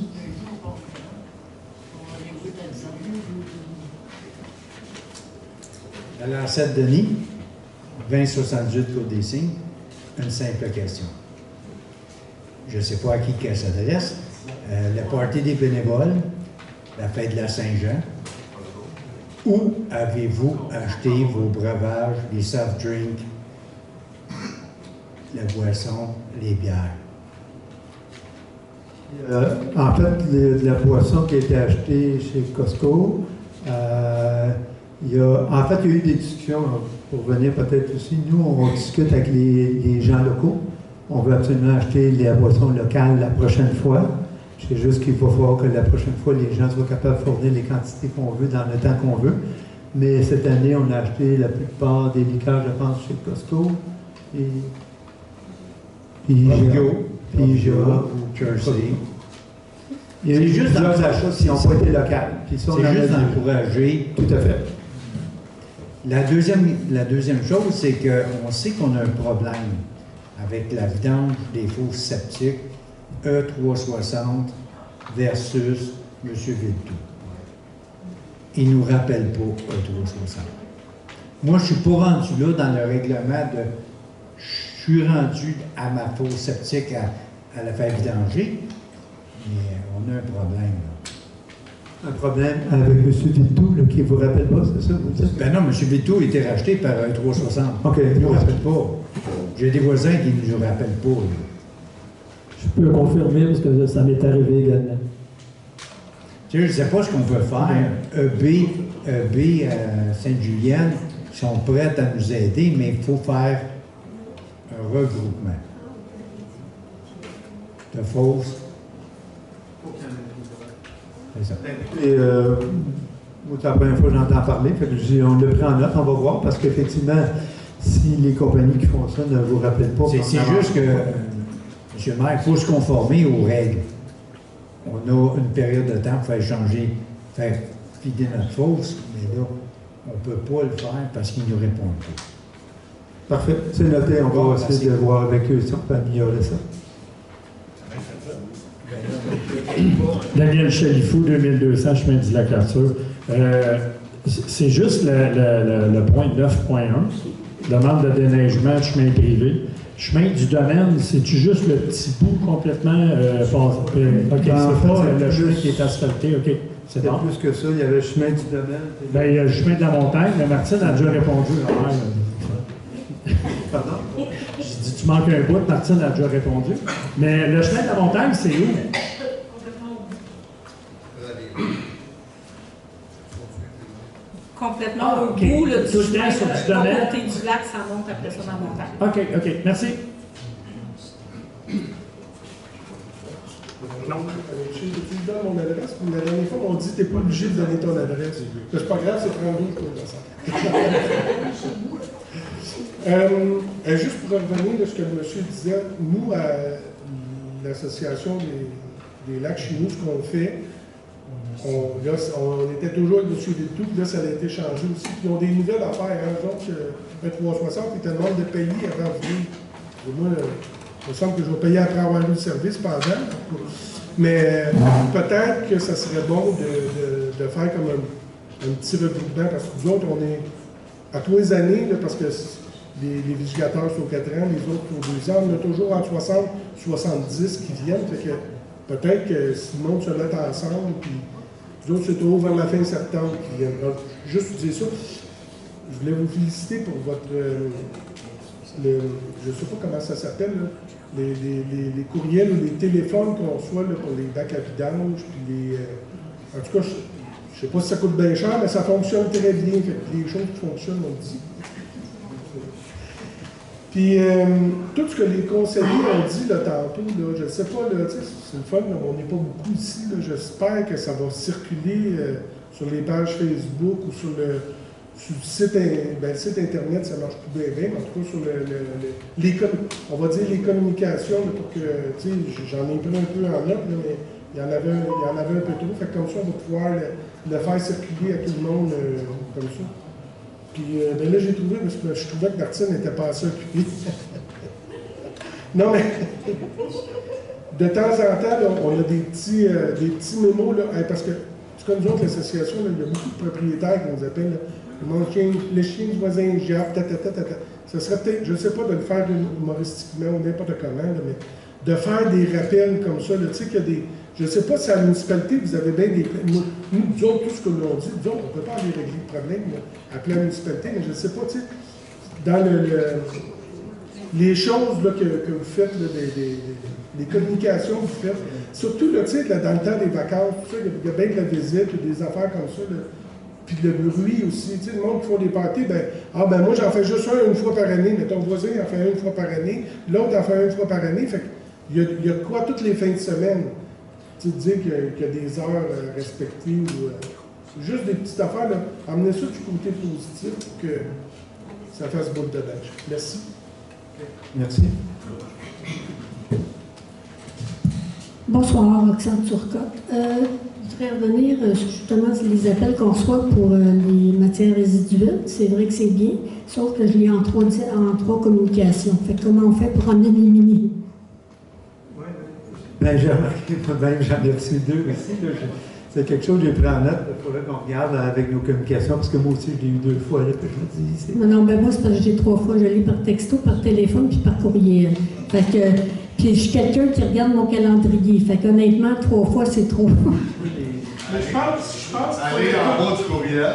Alors, Sainte-Denis, 2078 Côte des Cygnes, une simple question. Je ne sais pas à qui qu'elle s'adresse. Le party des bénévoles, la fête de la Saint-Jean. Où avez-vous acheté vos breuvages, les soft drinks, la boisson, les bières? En fait, la boisson qui a été achetée chez Costco, il y a eu des discussions, pour venir peut-être aussi. Nous, on discute avec les gens locaux. On veut absolument acheter la boisson locale la prochaine fois. C'est juste qu'il faut voir que la prochaine fois, les gens soient capables de fournir les quantités qu'on veut dans le temps qu'on veut. Mais cette année, on a acheté la plupart des liqueurs, je pense, chez Costco. Et IGA ou Jersey. Il y a eu juste plusieurs achats qui n'ont pas été locaux. C'est juste d'encourager. Tout à fait. La deuxième chose, c'est qu'on sait qu'on a un problème avec la vidange des fosses septiques E360 versus M. Viltou. Il ne nous rappelle pas E360. Moi, je ne suis pas rendu là dans le règlement de... Je suis rendu à ma fosse septique à la faire vidanger, mais on a un problème. Là. Un problème avec M. Viltou, qui ne vous rappelle pas, c'est ça, vous dites? Ben non, M. Viltou a été racheté par E360. OK. Il ne nous rappelle pas. J'ai des voisins qui ne nous rappellent pas. Là. Je peux confirmer parce que ça m'est arrivé également. Tu sais, je ne sais pas ce qu'on peut faire. EB Sainte-Julienne sont prêtes à nous aider, mais il faut faire un regroupement de fosses. C'est ça. Et, c'est la première fois que j'entends parler, fait que on l'a pris en note, on va voir, parce qu'effectivement, si les compagnies qui font ça ne vous rappellent pas... C'est juste que, M. le maire, il faut se conformer aux règles. On a une période de temps pour faire changer, faire vider notre fosse, mais là, on ne peut pas le faire parce qu'ils ne nous répondent pas. Parfait, c'est noté, on va essayer de voir avec eux si on peut améliorer ça. Daniel Chalifou, 2200, chemin de la Clôture. C'est juste le point 9.1, demande de déneigement de chemin privé. Chemin du domaine, c'est-tu juste le petit bout complètement passé? OK, c'est pas le chemin qui est asphalté, OK. C'est bon. Plus que ça, il y avait le chemin du domaine. Ben, il y a le chemin de la montagne, mais Martine a déjà répondu. Pardon? J'ai dit, tu manques un bout, Martine a déjà répondu. Mais le chemin de la montagne, c'est où? Complètement Ah, au OK. bout, là, Tout le temps sur du domaine. côté du lac, ça monte après ça dans la montagne. OK, merci. Non. Tu donnes mon adresse, la dernière fois, on dit que tu n'es pas obligé de donner ton adresse. C'est pas grave, c'est 32 pour juste pour revenir à ce que le monsieur disait, nous, à l'association des lacs chez nous, ce qu'on fait, on était toujours avec M. Viltou, puis là, ça a été changé aussi. Puis ils ont des nouvelles affaires. Hein, donc, le 360, ils te demandent de payer avant de venir. Et moi, il me semble que je vais payer après avoir eu le service pendant. Mais peut-être que ça serait bon de faire comme un petit regroupement, parce que nous autres, on est à tous les années, là, parce que les vigilateurs sont 4 ans, les autres sont 2 ans, on a toujours en 60, 70 qui viennent. Fait que peut-être que si le monde se met ensemble, puis nous autres, c'est toujours vers la fin septembre qui viennent. Donc, juste vous dire ça. Je voulais vous féliciter pour votre. Je ne sais pas comment ça s'appelle, là, les courriels ou les téléphones qu'on reçoit là, pour les bacs à vidange. Puis en tout cas, je ne sais pas si ça coûte bien cher, mais ça fonctionne très bien. Fait que les choses qui fonctionnent, on le dit. Puis, tout ce que les conseillers ont dit là, tantôt, là, je ne sais pas, c'est le fun, là, on n'est pas beaucoup ici. J'espère que ça va circuler sur les pages Facebook ou sur le site, le site Internet, ça ne marche plus bien, mais en tout cas, sur on va dire les communications, là, pour que, j'en ai pris un peu en note, là, mais il y en avait un peu trop. Fait que comme ça, on va pouvoir le faire circuler à tout le monde comme ça. Puis là, j'ai trouvé, parce que je trouvais que Martine n'était pas assez occupée. Non, mais de temps en temps, là, on a des petits mémos, là, parce que, c'est comme nous autres, l'association, il y a beaucoup de propriétaires qui nous appellent. Là, les chiens du voisin jappent, ça serait peut-être, je ne sais pas, de le faire humoristiquement ou n'importe comment, là, mais de faire des rappels comme ça, tu sais qu'il y a des. Je ne sais pas si à la municipalité, vous avez bien des. Nous autres, tout ce que l'on dit, nous autres, on ne peut pas aller régler le problème appeler la municipalité, mais je ne sais pas, tu sais, dans les choses là, que vous faites, là, les communications que vous faites, surtout là, tu sais, dans le temps des vacances, tout ça, il y a bien de la visite, des affaires comme ça, là, puis le bruit aussi, tu sais, le monde qui font des parties, moi j'en fais juste une fois par année, mais ton voisin en fait une fois par année, l'autre en fait une fois par année, fait qu'il y a quoi toutes les fins de semaine? Tu sais, dire qu'il y a des heures respectées ou juste des petites affaires, là, amener ça du côté positif pour que ça fasse boule de neige. Merci. Merci. Bonsoir, Roxane Turcotte. Je voudrais revenir justement sur les appels qu'on reçoit pour les matières résiduelles. C'est vrai que c'est bien, sauf que je l'ai en trois communications. Fait que comment on fait pour amener des mini? Bien, j'ai remarqué, même j'en ai reçu 2 aussi. C'est quelque chose que j'ai pris en note. Il faudrait qu'on regarde avec nos communications, parce que moi aussi, je l'ai eu 2 fois. Là, que je me dis, non, moi, c'est parce que j'ai 3 fois. Je l'ai par texto, par téléphone, puis par courriel. Fait que, puis je suis quelqu'un qui regarde mon calendrier. Fait qu'honnêtement, 3 fois, c'est trop. Je pense. Allez en bas du courriel.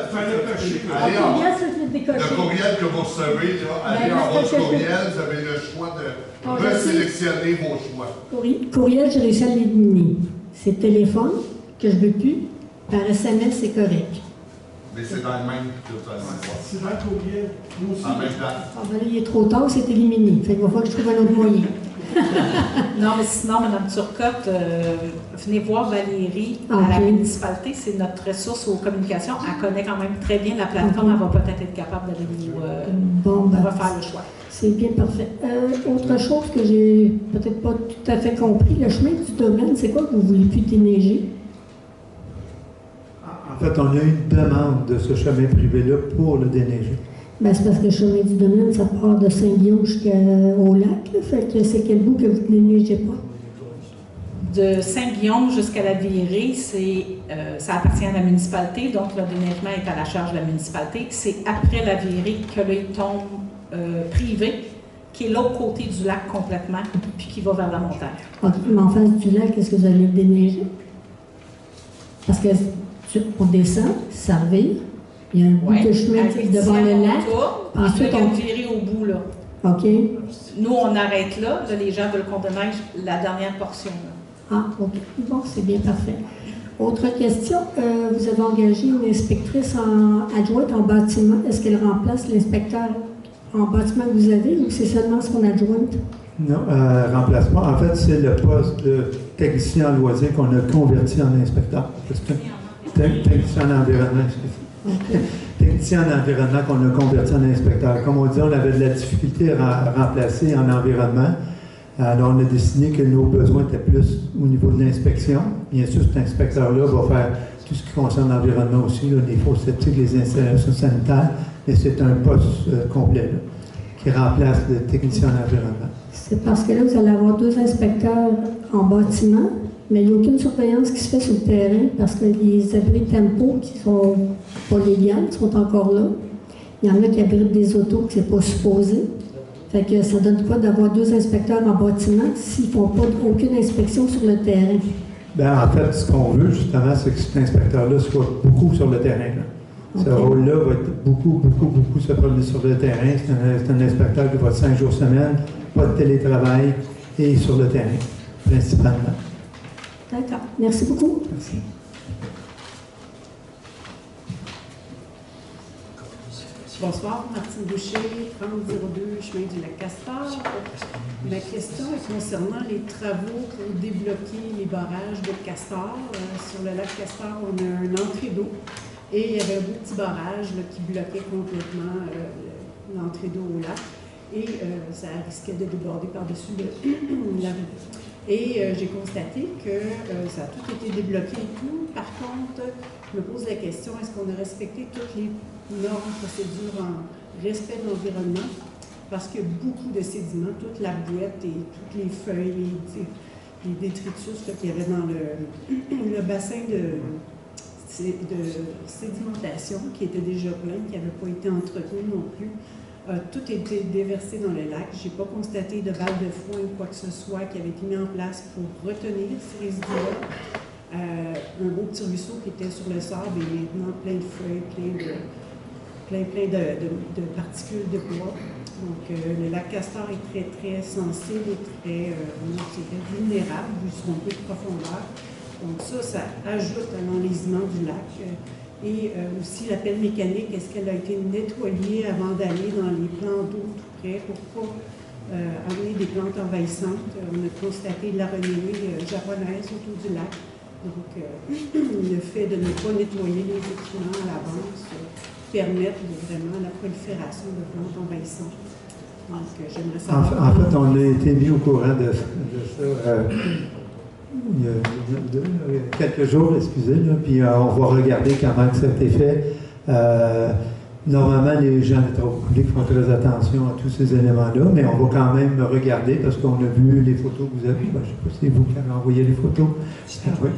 Allez en bas. Le courriel que vous recevez, là, allez en bas du courriel, vous avez le choix de resélectionner vos choix. Courriel, j'ai réussi à l'éliminer. C'est téléphone, que je ne veux plus. Par SMS, c'est correct. Mais c'est dans le même que vous allez voir. C'est dans le courriel. Nous aussi. En même temps. Là, il est trop tard, c'est éliminé. Fait qu'il va falloir que je trouve un autre moyen. Non, mais sinon, Mme Turcotte, venez voir Valérie à la municipalité. C'est notre ressource aux communications. Elle connaît quand même très bien la plateforme. Elle va peut-être être capable d'aller nous refaire le choix. C'est bien parfait. Autre chose que j'ai peut-être pas tout à fait compris, le chemin du domaine, c'est quoi que vous voulez plus déneiger? En fait, on a eu une demande de ce chemin privé-là pour le déneiger. Ben, c'est parce que le chemin du domaine, ça part de Saint-Guillaume jusqu'au lac. Là. Fait que c'est quel bout que vous ne déneigez pas? De Saint-Guillaume jusqu'à la Virée, ça appartient à la municipalité, donc le déneigement est à la charge de la municipalité. C'est après la Virée que là, il tombe privé, qui est l'autre côté du lac complètement, puis qui va vers la montagne. OK, mais en face du lac, est-ce que vous allez le déneiger? Parce que on descend, ça revire. Il y a un bout de chemin devant le lac. Ensuite, on virer au bout, là. OK. Nous, on arrête là. Là, les gens veulent qu'on déneige la dernière portion. Là. Ah, OK. Bon, c'est bien parfait. Autre question. Vous avez engagé une inspectrice adjointe en bâtiment. Est-ce qu'elle remplace l'inspecteur en bâtiment que vous avez ou c'est seulement son adjointe? Non, remplacement. En fait, c'est le poste de technicien en loisir qu'on a converti en inspecteur. Technicien en environnement, excusez. Technicien en environnement qu'on a converti en inspecteur. Comme on dit, on avait de la difficulté à remplacer en environnement. Alors, on a décidé que nos besoins étaient plus au niveau de l'inspection. Bien sûr, cet inspecteur-là va faire tout ce qui concerne l'environnement aussi, là, les fosses septiques, les installations sanitaires, mais c'est un poste complet là, qui remplace le technicien en environnement. C'est parce que là, vous allez avoir 2 inspecteurs en bâtiment, mais il n'y a aucune surveillance qui se fait sur le terrain parce que les abris tempo qui sont pas légaux sont encore là. Il y en a qui abritent des autos qui ne sont pas supposés. Fait que ça donne quoi d'avoir 2 inspecteurs en bâtiment s'ils ne font pas aucune inspection sur le terrain? Bien, en fait, ce qu'on veut, justement, c'est que cet inspecteur-là soit beaucoup sur le terrain. Là. Ce rôle-là va être beaucoup se promener sur le terrain. C'est un inspecteur qui va 5 jours semaine, pas de télétravail et sur le terrain, principalement. D'accord. Merci beaucoup. Merci. Bonsoir, Martine Boucher, 3002, chemin du lac Castor. Ma question est concernant les travaux pour débloquer les barrages de Castor. Sur le lac Castor, on a un entrée d'eau et il y avait un beau petit barrage là, qui bloquait complètement l'entrée d'eau au lac et ça risquait de déborder par-dessus la rue. Et j'ai constaté que ça a tout été débloqué et tout. Par contre, je me pose la question, est-ce qu'on a respecté toutes les normes, procédures en respect de l'environnement? Parce que beaucoup de sédiments, toute la boîte et toutes les feuilles, les détritus qu'il y avait dans le bassin de sédimentation qui était déjà plein, qui n'avait pas été entretenu non plus. Tout a été déversé dans le lac. Je n'ai pas constaté de balles de foin ou quoi que ce soit qui avait été mis en place pour retenir ces résidus-là. Un beau petit ruisseau qui était sur le sable et maintenant plein de feuilles, plein de particules de bois. Donc, le lac Castor est très, très sensible et très vulnérable, vu son peu de profondeur. Donc, ça ajoute à l'enlisement du lac. Et aussi la pelle mécanique, est-ce qu'elle a été nettoyée avant d'aller dans les plans d'eau tout près pour ne pas amener des plantes envahissantes? On a constaté la renommée japonaise autour du lac. Donc, le fait de ne pas nettoyer les équipements à l'avance permet vraiment la prolifération de plantes envahissantes. Donc, j'aimerais savoir. En fait, on a été mis au courant de ça. Il y a quelques jours, excusez, là, puis on va regarder comment ça a été fait. Normalement, les gens de travaux publics font très attention à tous ces éléments-là, mais on va quand même regarder parce qu'on a vu les photos que vous avez. Ben, je ne sais pas si c'est vous qui avez envoyé les photos. Oui.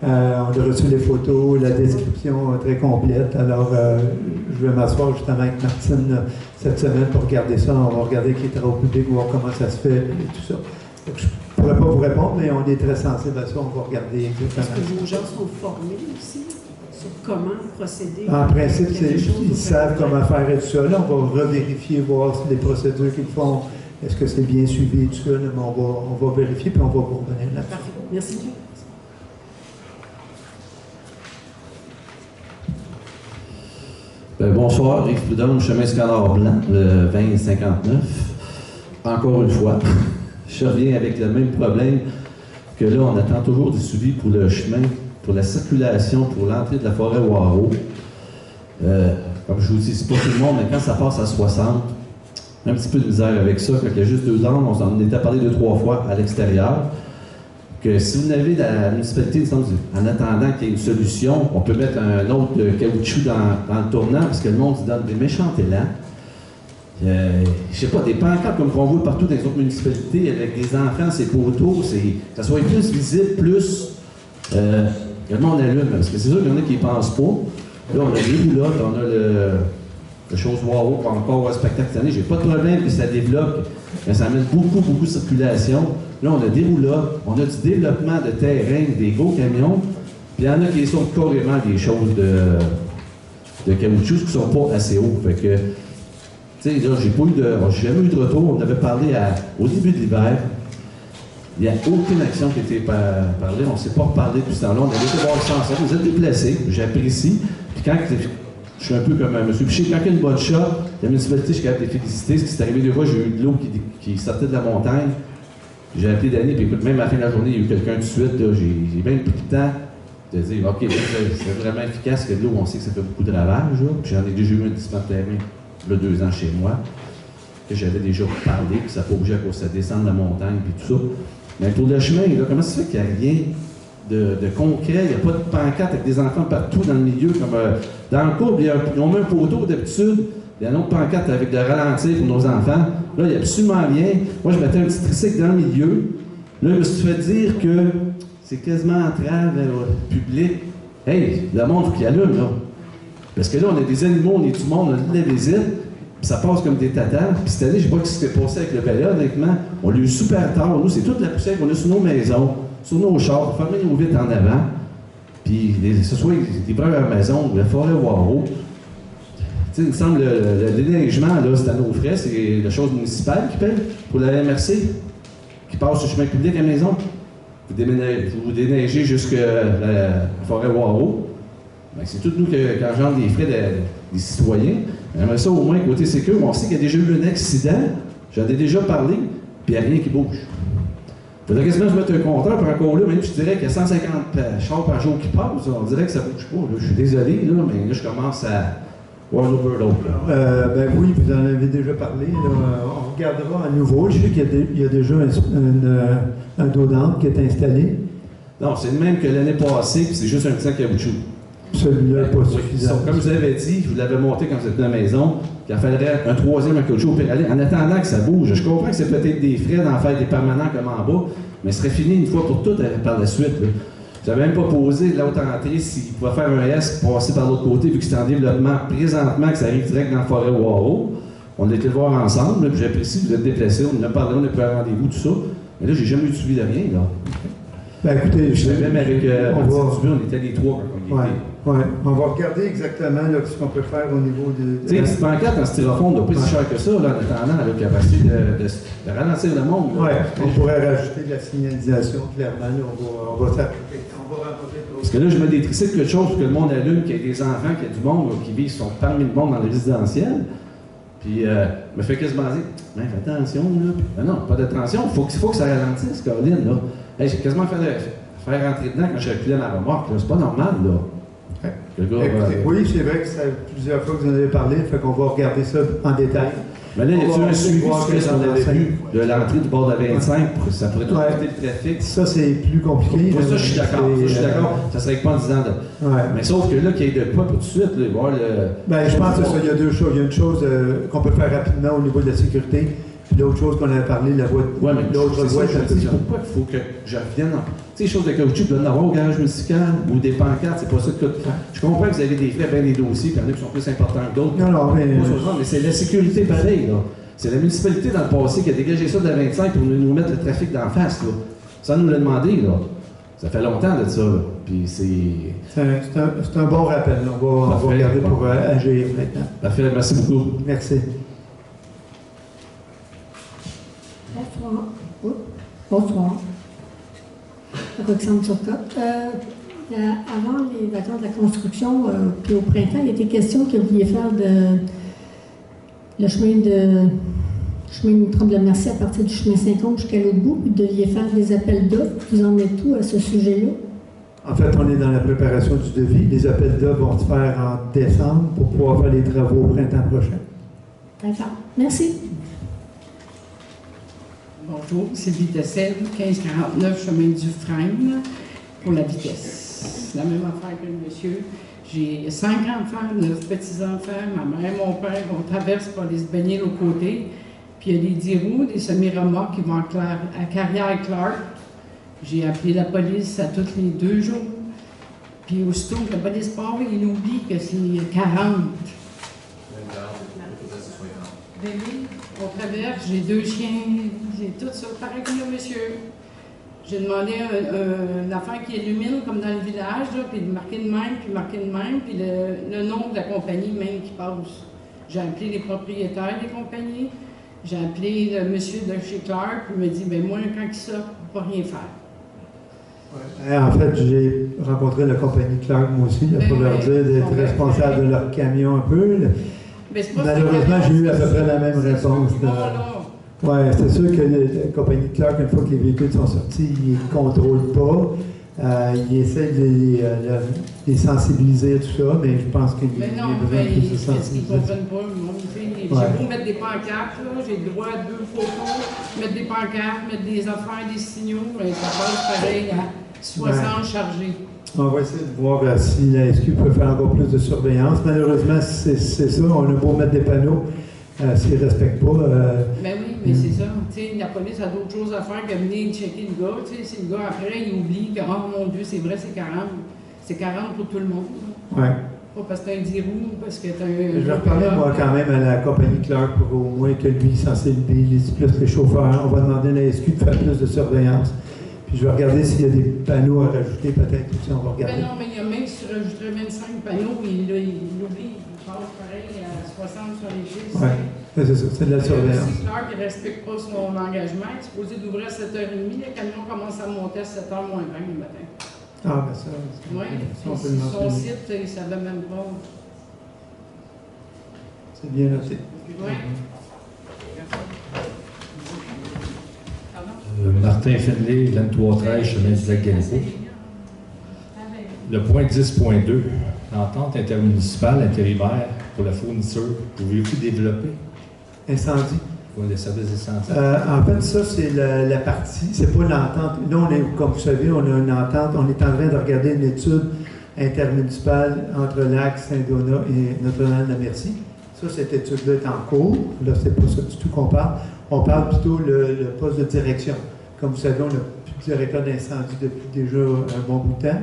On a reçu les photos, la description très complète. Alors, je vais m'asseoir justement avec Martine cette semaine pour regarder ça. On va regarder avec les travaux publics, voir comment ça se fait et tout ça. Donc, je ne pourrais pas vous répondre, mais on est très sensible à ça. On va regarder exactement. Est-ce que vos gens sont formés aussi sur comment procéder? En principe, ils savent comment faire et tout ça. Là, on va revérifier, voir les procédures qu'ils font. Est-ce que c'est bien suivi et tout ça? Là, mais on va vérifier puis on va vous revenir là-dessus. Parfait. Merci beaucoup. Bonsoir, Yves Prudhomme, chemin Scanner Blanc, le 2059. Encore une fois, je reviens avec le même problème que là, on attend toujours du suivi pour le chemin, pour la circulation, pour l'entrée de la forêt Waro. Comme je vous dis, c'est pas tout le monde, mais quand ça passe à 60, un petit peu de misère avec ça. Quand il y a juste 2 ans, on en était parlé 2-3 fois à l'extérieur. Que si vous n'avez la municipalité, en attendant qu'il y ait une solution, on peut mettre un autre caoutchouc dans le tournant, parce que le monde se donne des méchants élans. Je sais pas, des pancartes comme qu'on voit partout dans les autres municipalités, avec des enfants, ces poteaux, que ça soit plus visible, plus le monde allume, parce que c'est sûr qu'il y en a qui ne pensent pas. Là, on a des roulottes, on a le chose Waro, pas encore un spectacle cette année. J'ai pas de problème que ça développe, mais ça amène beaucoup de circulation. Là, on a des roulottes, on a du développement de terrain, des gros camions, puis il y en a qui sont carrément des choses de caoutchouc qui ne sont pas assez hauts. Fait que, tu sais, là, j'ai jamais eu de retour. On avait parlé au début de l'hiver. Il n'y a aucune action qui a été parlée. On ne s'est pas reparlé depuis ce temps-là. On avait été voir ça ensemble. Vous êtes déplacés, j'apprécie. Puis quand je suis un peu comme M. Piché, quand il y a une bonne shot, la municipalité, je suis capable de les féliciter. Ce qui s'est arrivé 2 fois, j'ai eu de l'eau qui sortait de la montagne. J'ai appelé Danny, puis écoute, même à la fin de la journée, il y a eu quelqu'un tout de suite, là, j'ai même pris le temps de dire, OK, c'est vraiment efficace, que de l'eau, on sait que ça fait beaucoup de ravages, là. Puis j'en ai déjà eu un dispenseur il y a 2 ans chez moi, que j'avais déjà parlé, puis ça n'a pas bougé à cause de ça descendre la montagne, puis tout ça. Mais pour le chemin, là, comment ça fait qu'il n'y a rien de concret, il n'y a pas de pancarte avec des enfants partout dans le milieu, comme dans le couple, ils ont mis un poteau d'habitude, il y a une autre pancarte avec de ralentir pour nos enfants. Là, il n'y a absolument rien. Moi, je mettais un petit tricycle dans le milieu. Là, je me suis fait dire que c'est quasiment entrave public. Hey, le monde qui allume, là. Parce que là, on a des animaux, on est du monde, on a de la visite, puis ça passe comme des tatanes. Puis cette année, je ne sais pas ce qui s'est passé avec le balai, honnêtement. On l'a eu super tard. Nous, c'est toute la poussière qu'on a sur nos maisons, sur nos chars, pour fermer nos vitres en avant. Puis, ce soit des premières maisons, la forêt Waro. Il me semble le déneigement, là, c'est à nos frais, c'est la chose municipale qui paye pour la MRC, qui passe sur le chemin public à la maison. Vous déneigez jusqu'à la forêt Waro. Ben, c'est tout nous qui engendre les frais des citoyens. J'aimerais ça au moins côté sécurité. On sait qu'il y a déjà eu un accident, j'en ai déjà parlé, puis il n'y a rien qui bouge. Il faudrait quasiment se mettre un compteur, puis encore là, même je dirais qu'il y a 150 chars par jour qui passent, on dirait que ça ne bouge pas. Là. Je suis désolé, là, mais là, je commence à voir l'over l'autre. Ben oui, vous en avez déjà parlé. Là. On regardera à nouveau. Je sais qu'il y a déjà un dos d'âme qui est installé. Non, c'est le même que l'année passée, puis c'est juste un petit caoutchouc. Celui-là n'est pas suffisant. Comme je vous avais dit, je vous l'avais monté quand vous étiez à la maison, qu'il en faudrait un 3e caoutchouc pour aller. En attendant que ça bouge, je comprends que c'est peut-être des frais d'en faire des permanents comme en bas, mais ce serait fini une fois pour toutes par la suite. Là. Je n'avais même pas posé l'autre entrée s'il pouvait faire un S, passer par l'autre côté, vu que c'est en développement présentement, que ça arrive direct dans la forêt Waro. On a été le voir ensemble, puis j'apprécie, vous êtes déplacés, on en a parlé, on a pris un rendez-vous, tout ça. Mais là, j'ai jamais eu de suivi de rien, là. Ben écoutez, même avec on était les 3 quand on y était. Oui, on va regarder exactement là, ce qu'on peut faire au niveau de... Tu sais, une petite pancarte en styrofoam ne doit pas si cher que ça, là, en attendant, la capacité de ralentir le monde. Oui, on pourrait rajouter de la signalisation, clairement. Là, on va s'appliquer. Parce que là, je mets des tricycles, quelque chose pour que le monde allume, qu'il y ait des enfants, qu'il y ait du monde là, qui vivent, sont parmi le monde dans les résidentiels. Puis, me fait quasiment dire, mais fais attention, là. Ben non, pas d'attention, il faut que ça ralentisse, Caroline, là. Hey, j'ai quasiment faire rentrer dedans quand j'ai reculé ma remorque, là. C'est pas normal, là. Écoutez, oui, c'est vrai que ça plusieurs fois que vous en avez parlé, fait qu'on va regarder ça en détail. Mais là, il y a un suivi de ce qu'on avait vu de l'entrée du bord de la 25, ça pourrait tout éviter le trafic. Ça, c'est plus compliqué. Moi, ça, je suis d'accord. Ça serait pas en disant de... Mais sauf que là, qu'il y ait de quoi pour tout de suite, là, voir le... Ben, je pense que ça, il y a 2 choses. Il y a une chose qu'on peut faire rapidement au niveau de la sécurité, puis l'autre chose qu'on avait parlé, la voie... Oui, mais l'autre voie, c'est pourquoi il faut que je revienne... Tu sais, les choses de caoutchouc, tu dois en avoir au garage municipal ou des pancartes, c'est pas ça que tu... Je comprends que vous avez des frais, bien des dossiers, puis il y en a qui sont plus importants que d'autres. Non, mais c'est la sécurité pareil, là. C'est la municipalité dans le passé qui a dégagé ça de la 25 pour nous mettre le trafic d'en face, là. Ça nous l'a demandé, là. Ça fait longtemps de ça, là. Puis c'est un bon rappel. On va regarder pour agir maintenant. Parfait, merci beaucoup. Merci. Bonsoir. Bonsoir. Roxane Turcotte. Avant les vacances de la construction, puis au printemps, il était question que vous vouliez faire le chemin de Tremblay-Mercier à partir du chemin 50 jusqu'à l'autre bout. Vous deviez faire des appels d'offres. Vous en êtes où à ce sujet-là? En fait, on est dans la préparation du devis. Les appels d'offres vont se faire en décembre pour pouvoir faire les travaux au printemps prochain. D'accord. Merci. Bonjour, Sylvie Tessel, 1549 chemin du Frêne pour la vitesse. La même affaire que le monsieur. J'ai 5 grands-enfants, 9 petits-enfants, ma mère et mon père, on traverse pour aller se baigner de l'autre côté. Puis il y a des 10 roues, des semi-remorques qui vont à Carrière-Clark. J'ai appelé la police à tous les 2 jours. Puis aussitôt que la police part, il oublie que c'est 40. On traverse, j'ai 2 chiens, j'ai tout ça, pareil comme le monsieur. J'ai demandé une affaire qui illumine comme dans le village, là, puis marqué de même, puis le nom de la compagnie même qui passe. J'ai appelé les propriétaires des compagnies, j'ai appelé le monsieur de chez Clark, puis il m'a dit, ben moi, quand il sort, on ne peut rien faire. Ouais. En fait, j'ai rencontré la compagnie Clark, moi aussi, là, pour leur dire d'être responsable de leur camion un peu. Là. Malheureusement, j'ai eu à peu près la même réponse. Oui, c'est sûr que la compagnie Clark, une fois que les véhicules sont sortis, ils ne contrôlent pas. Ils essaient de les sensibiliser, tout ça, mais je pense qu'il y a besoin de plus de sensibilisation. Parce qu'ils ne comprennent pas. J'ai beau mettre des pancartes, j'ai le droit à 2 photos, mettre des pancartes, mettre des affaires, des signaux, mais ça passe pareil à 60 chargés. On va essayer de voir si la SQ peut faire encore plus de surveillance. Malheureusement, c'est ça. On a beau mettre des panneaux. S'ils ne respectent pas. Ben oui, mais c'est ça. T'sais, la police a d'autres choses à faire que venir checker le gars. Si le gars, après, il oublie que, oh mon Dieu, c'est vrai, c'est 40. C'est 40 pour tout le monde. Oui. Pas parce que t'as un 10 roues, parce que t'as un. Je vais reparler, moi, quand même, à la compagnie Clark pour au moins que lui sensibilise plus les chauffeurs. On va demander à la SQ de faire plus de surveillance. Puis je vais regarder s'il y a des panneaux à rajouter, peut-être. Aussi, on va regarder. Ben non, mais il y a même si tu rajouterais 25 panneaux, il oublie. Passe pareil à 60 sur les chiffres. Oui, c'est ça, c'est de la surveillance. Si Clark ne respecte pas son engagement, il est supposé d'ouvrir à 7h30, le camion commence à monter à 7h moins 20 le matin. Ah, ben ça, oui, son site, il ne savait même pas. C'est bien noté. Oui. Martin Finlay, 2313, chemin du lac Galipo. Le point 10.2. L'entente intermunicipale intérimaire pour la fourniture, pouvez-vous développer? Incendie. Pour les services essentiels. En fait, ça, c'est la partie, c'est pas l'entente. Nous, comme vous savez, on a une entente, on est en train de regarder une étude intermunicipale entre Lac, Saint-Donat et Notre-Dame-de-la-Merci. Ça, cette étude-là est en cours. Là, c'est pas ça du tout qu'on parle. On parle plutôt le poste de direction. Comme vous savez, on n'a plus de directeur d'incendie depuis déjà un bon bout de temps.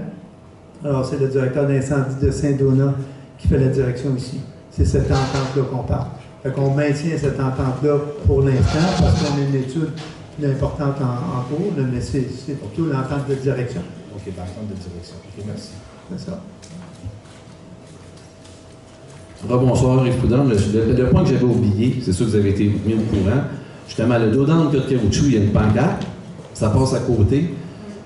Alors, c'est le directeur d'incendie de Saint-Donat qui fait la direction ici. C'est cette entente-là qu'on parle. Fait qu'on maintient cette entente-là pour l'instant parce qu'on a une étude plus importante en cours, mais c'est plutôt l'entente de direction. OK, l'entente de direction. OK, merci. C'est ça. Rebonsoir, Yves Prudhomme. Le point que j'avais oublié, c'est sûr que vous avez été mis au courant. Justement, le dos d'âne de caoutchouc, il y a une pancarte, ça passe à côté.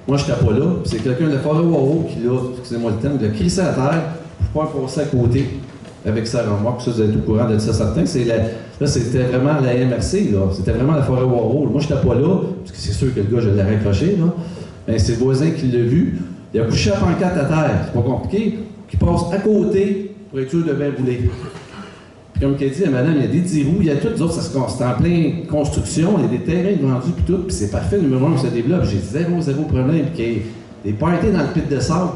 Moi, je n'étais pas là. C'est quelqu'un de Forêt Waro qui l'a, excusez-moi le terme, il a crissé à terre pour pouvoir passer à côté avec sa remorque. Ça, vous êtes au courant de ça, certain. Là, c'était vraiment la MRC, là. C'était vraiment la Forêt Waro. Moi, je n'étais pas là, parce que c'est sûr que le gars, je l'ai raccroché, là. Mais c'est le voisin qui l'a vu. Il a couché la pancarte à terre. C'est pas compliqué. Qui passe à côté pour être sûr de bien rouler. Puis comme qu'elle dit, madame, il y a des 10 roues, il y a tout, les autres, c'est en pleine construction, il y a des terrains vendus, puis tout, puis c'est parfait, le numéro 1 se développe. J'ai zéro problème, puis qu'il y ait des parties dans le pit de sable.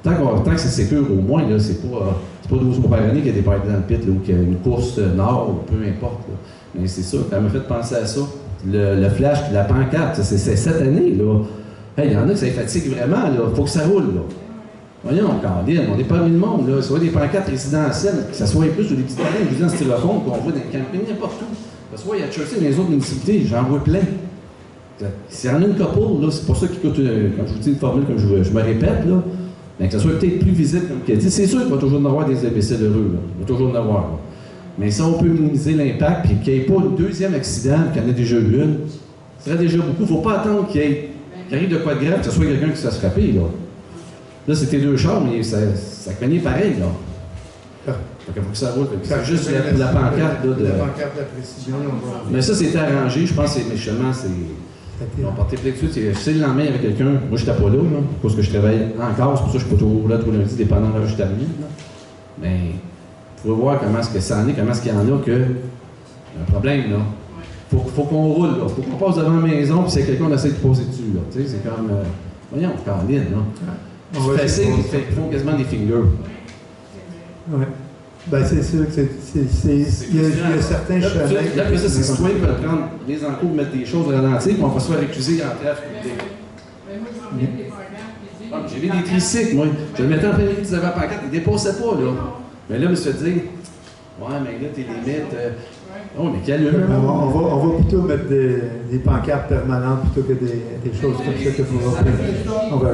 Tant que c'est sécure, au moins, là, c'est pas 12 mois par année qu'il y a des parties dans le pit, là, ou qu'il y a une course nord, ou peu importe. Là. Mais c'est ça, ça m'a fait penser à ça. Le flash, puis la pancarte, c'est cette année, là. Il y en a que ça les fatigue vraiment, là. Faut que ça roule, là. Voyons, Caroline, on n'est pas mis le monde, là. Soit des pancartes résidentielles, que ça soit plus ou des petits terrains usés en styrofoam qu'on voit dans les campings, n'importe où. Que ce soit, il y a Chelsea, mais les autres municipalités, j'en vois plein. S'il y en a une couple, là, c'est pour ça qu'il coûte, quand je vous dis une formule, comme je me répète, là, mais que ça soit peut-être plus visible, comme qu'elle dit. C'est sûr qu'il va toujours en avoir des imbéciles heureux, là. Il va toujours en avoir, là. Mais si on peut minimiser l'impact, puis qu'il n'y ait pas un deuxième accident, qu'il y en ait déjà eu une, ce serait déjà beaucoup. Il ne faut pas attendre qu'il arrive de quoi de grave, que ce soit quelqu'un qui se fasse frapper, là. Là, c'était 2 chars, mais ça cognait pareil, là. Fait qu'il faut que ça roule. C'est juste la pancarte, là. La pancarte de la précision. Mais ça, c'était arrangé. Je pense que méchamment, ils ont porté plainte dessus. C'est le lendemain avec quelqu'un. Moi, je n'étais pas là, parce que je travaille encore. C'est pour ça que je ne suis pas toujours là tous les lundis, dépendant de l'heure où je termine. Mais il faut voir comment est-ce que ça en est, comment est-ce qu'il y en a un problème, là. Faut qu'on roule, là. Faut qu'on passe devant la maison, puis c'est quelqu'un qui essaie de poser dessus, là. Tu sais, c'est comme. Voyons, Caroline, là. C'est facile, ils font quasiment des fingers. Oui. Ben, c'est sûr que il y a certains chemins. Là, que ça, c'est citoyen qui peuvent prendre les encours, mettre des choses au ralenti, puis on va se faire accuser en trafic. J'ai vu des tricycles, moi. Je le mettais en plein milieu de la pancarte, il ne dépassait pas, là. Mais là, je me suis dit, ouais, mais là, tes limites. Oh, mais quelle heure! On va plutôt mettre des pancartes permanentes plutôt que des choses comme ça que vous on va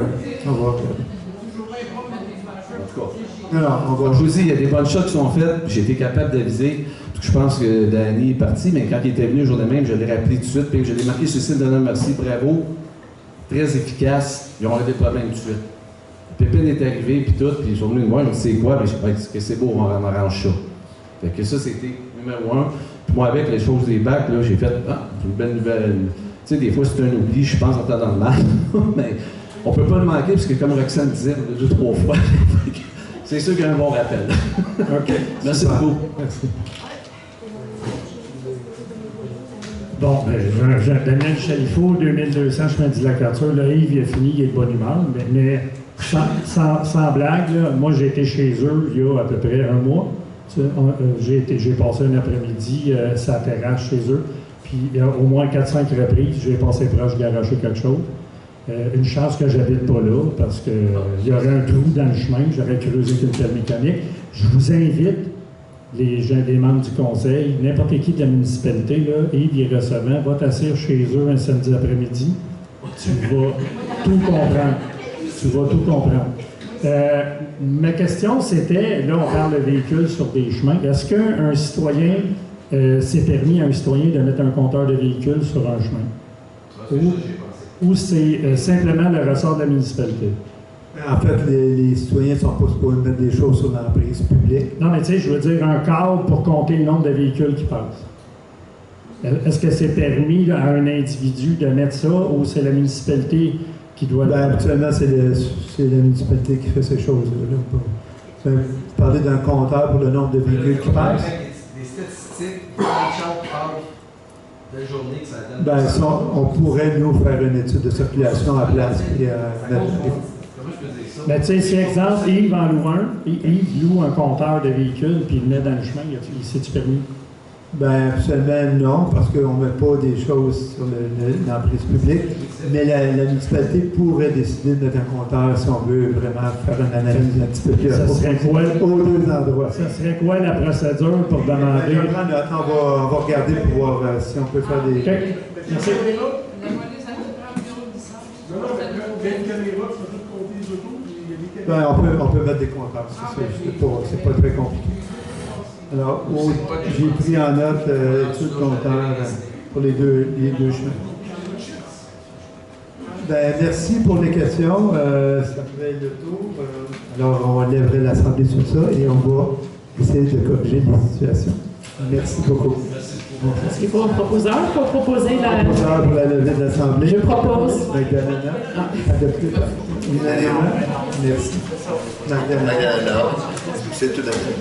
Je vous dis, il y a des bonnes choses qui sont faites, j'ai été capable d'aviser, parce que je pense que Danny est parti, mais quand il était venu le jour de même, je l'ai rappelé tout de suite, puis je l'ai marqué sur le site de notre merci, bravo, très efficace, ils ont réglé le problème tout de suite. Pépine est arrivé, puis tout, puis ils sont venus me voir, ils m'ont dit c'est quoi, puis j'ai dit que c'est beau, on arrange ça. Fait que ça, c'était numéro 1. Puis moi, avec les choses des bacs, là, j'ai fait, C'est une belle nouvelle. Tu sais, des fois, c'est un oubli, je pense, en temps normal. Mais on ne peut pas le manquer, parce que comme Roxane disait, on l'a 2-3 fois. C'est sûr qu'il y a un bon rappel. OK. Merci beaucoup. Merci. Bon, Daniel Chalifot, 2200 chemin du Lac-Arthur. Là, Yves, il a fini, il est de bonne humeur. Mais sans blague, là, moi, j'ai été chez eux il y a à peu près un mois. J'ai passé un après-midi sur la terrasse chez eux. Puis au moins 4-5 reprises, j'ai passé proche d'arracher quelque chose. Une chance que j'habite pas là, parce qu'il y aurait un trou dans le chemin, j'aurais creusé une pelle mécanique. Je vous invite, les membres du conseil, n'importe qui de la municipalité, là, Yves, il est recevant, va t'asseoir chez eux un samedi après-midi, tu vas tout comprendre. Tu vas tout comprendre. Ma question, c'était, là, on parle de véhicules sur des chemins. Est-ce qu'un citoyen, c'est permis à un citoyen de mettre un compteur de véhicules sur un chemin? Ou c'est simplement le ressort de la municipalité? En fait, les citoyens ne sont pas supposés mettre des choses sur l'emprise publique. Non, mais tu sais, je veux dire un cadre pour compter le nombre de véhicules qui passent. Est-ce que c'est permis là, à un individu de mettre ça ou c'est la municipalité qui doit le faire? Habituellement, c'est la municipalité qui fait ces choses-là. Vous parlez d'un compteur pour le nombre de véhicules qui passent? Des statistiques, des gens parlent de journée que ça donne. On pourrait, nous, faire une étude de circulation à place. Ben, tu sais, si exemple, Yves en loue un, Yves loue un compteur de véhicules, puis il le met dans le chemin, c'est-tu permis? Ben, absolument non, parce qu'on ne met pas des choses sur l'emprise publique, mais la municipalité pourrait décider de mettre un compteur si on veut vraiment faire une analyse un petit peu plus approfondie aux deux endroits. Ça serait quoi la procédure pour demander? On va regarder pour voir si on peut faire des... Okay. Merci. Ben, on peut mettre des compteurs, c'est pas très compliqué. Alors, j'ai pris en note études compteurs pour les deux chemins. Ben, merci pour les questions. Ça fait le tour. Alors, on lèverait l'Assemblée sur ça et on va essayer de corriger les situations. Merci beaucoup. Est-ce qu'il faut un proposeur pour proposer la... Proposeur pour la levée de l'Assemblée. Je propose. Magdalena. Adopté. Unanimement. Merci. Magdalena. C'est tout à fait.